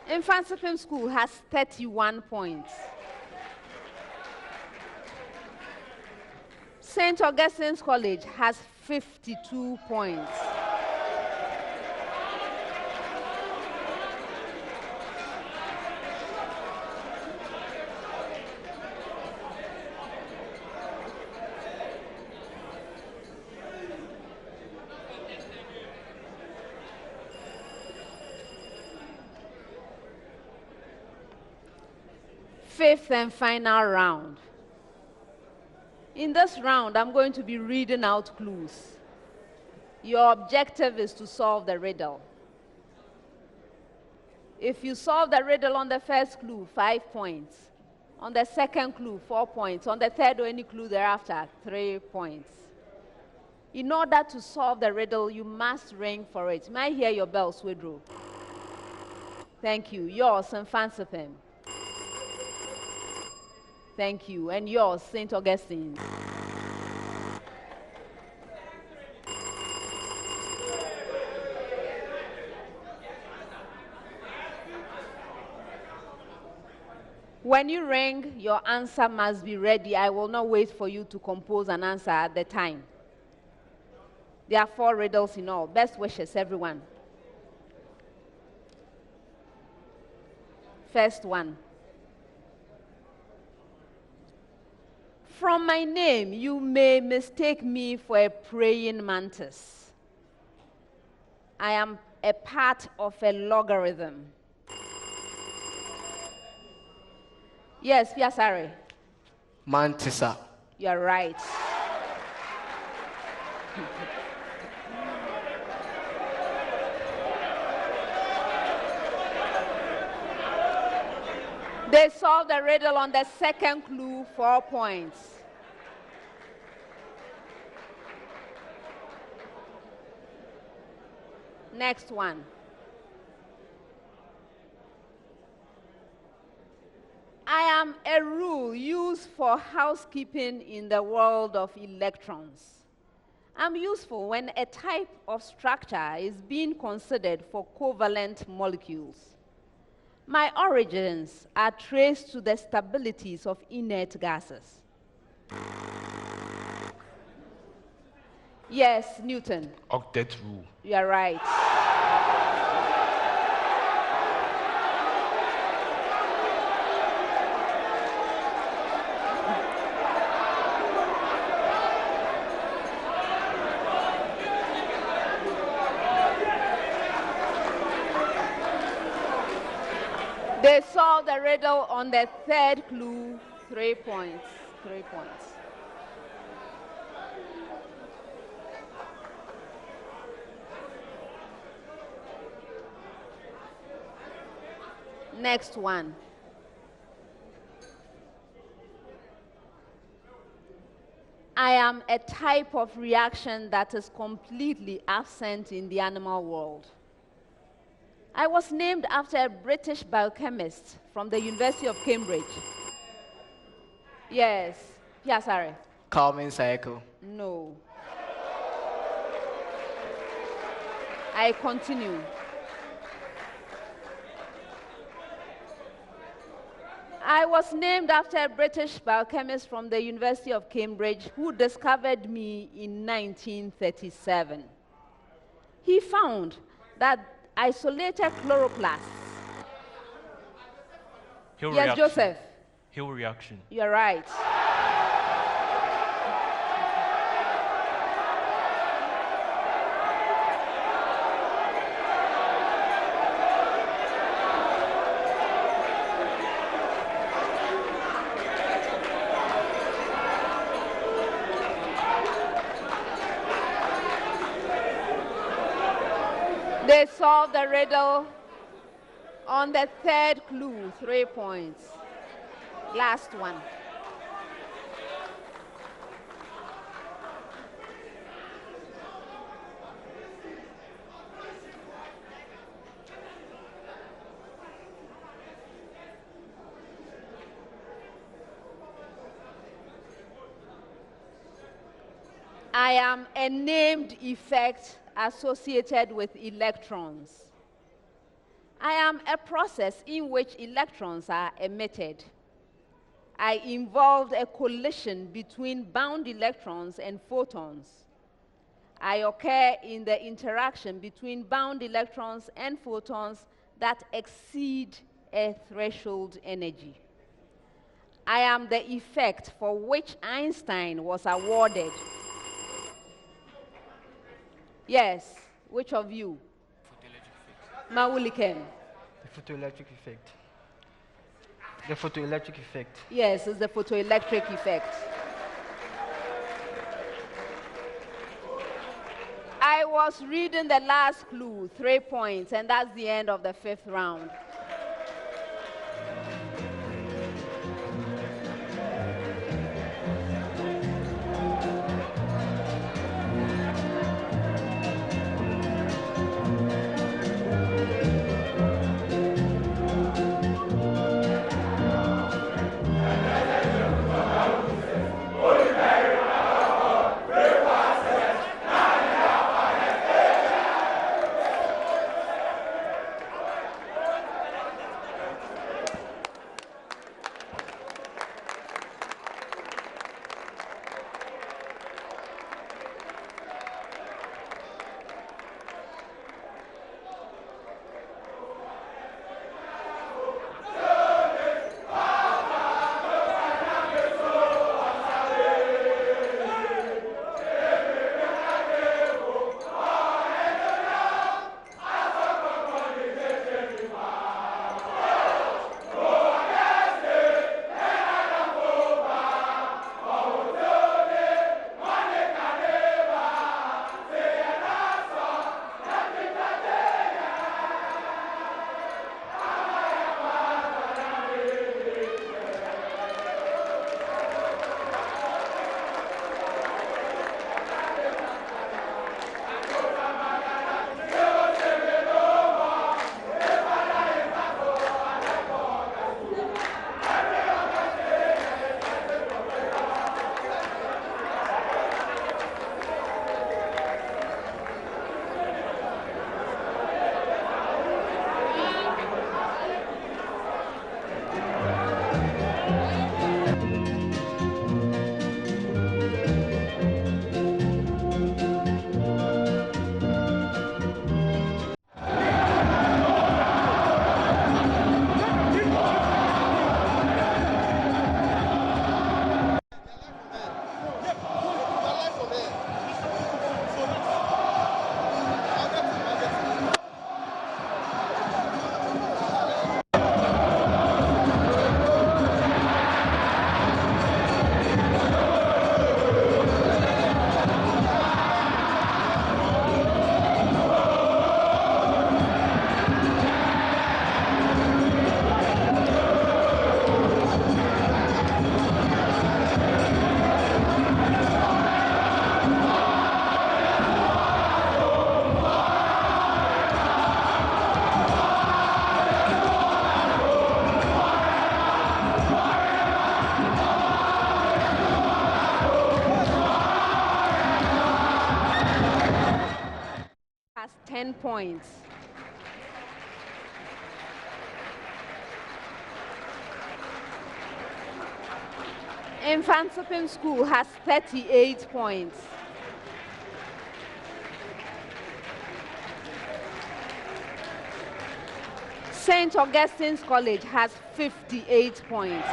Mfantsipim School has 31 points. St. Augustine's College has 52 points. fifth and final round. In this round, I'm going to be reading out clues. Your objective is to solve the riddle. If you solve the riddle on the first clue, 5 points. On the second clue, 4 points. On the third or any clue thereafter, 3 points. In order to solve the riddle, you must ring for it. May I hear your bell, Swedru? Thank you. Yours, Mfantsipim. Thank you. And yours, St. Augustine. When you ring, your answer must be ready. I will not wait for you to compose an answer at the time. There are 4 riddles in all. Best wishes, everyone. First one. From my name, you may mistake me for a praying mantis. I am a part of a logarithm. Yes, Piasare. Mantissa. You're right. They solved the riddle on the second clue, 4 points. Next one. I am a rule used for housekeeping in the world of electrons. I'm useful when a type of structure is being considered for covalent molecules. My origins are traced to the stabilities of inert gases. Yes, Newton. Octet rule. You are right. They solved the riddle on the third clue, 3 points. 3 points. Next one. I am a type of reaction that is completely absent in the animal world. I was named after a British biochemist from the University of Cambridge. Yes, Piasare. Carmen cycle. No. I continue. I was named after a British biochemist from the University of Cambridge who discovered me in 1937. He found that isolated chloroplasts. Hill yes, reaction. Joseph. Hill reaction. You're right. They solved the riddle on the third clue, 3 points. Last one. I am a named effect associated with electrons. I am a process in which electrons are emitted. I involved a collision between bound electrons and photons. I occur in the interaction between bound electrons and photons that exceed a threshold energy. I am the effect for which Einstein was awarded. Yes, which of you? Photoelectric effect. Mawuliken. The photoelectric effect. The photoelectric effect. Yes, it's the photoelectric effect. I was reading the last clue, 3 points, and that's the end of the 5th round. Has 10 points. Mfantsipim School has 38 points. St. Augustine's College has 58 points.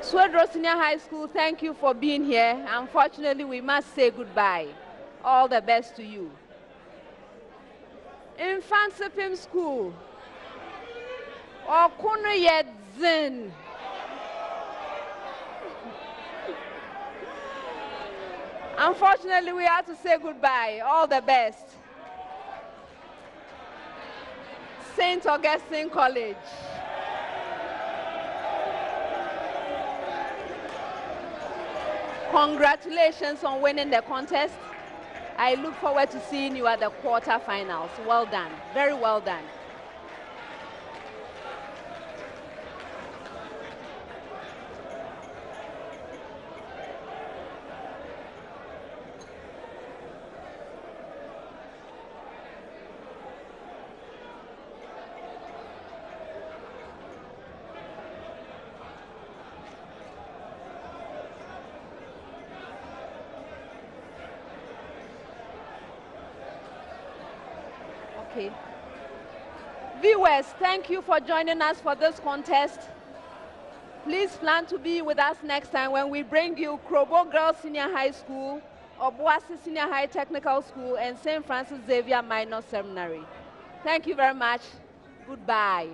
Swedru Senior High School, thank you for being here. Unfortunately, we must say goodbye. All the best to you. Mfantsipim School, Okunu Yedzin. Unfortunately, we have to say goodbye. All the best. St. Augustine College. Congratulations on winning the contest. I look forward to seeing you at the quarterfinals. Well done. Very well done. Okay. Viewers, thank you for joining us for this contest. Please plan to be with us next time when we bring you Krobo Girls Senior High School, Obuasi Senior High Technical School, and St. Francis Xavier Minor Seminary. Thank you very much. Goodbye.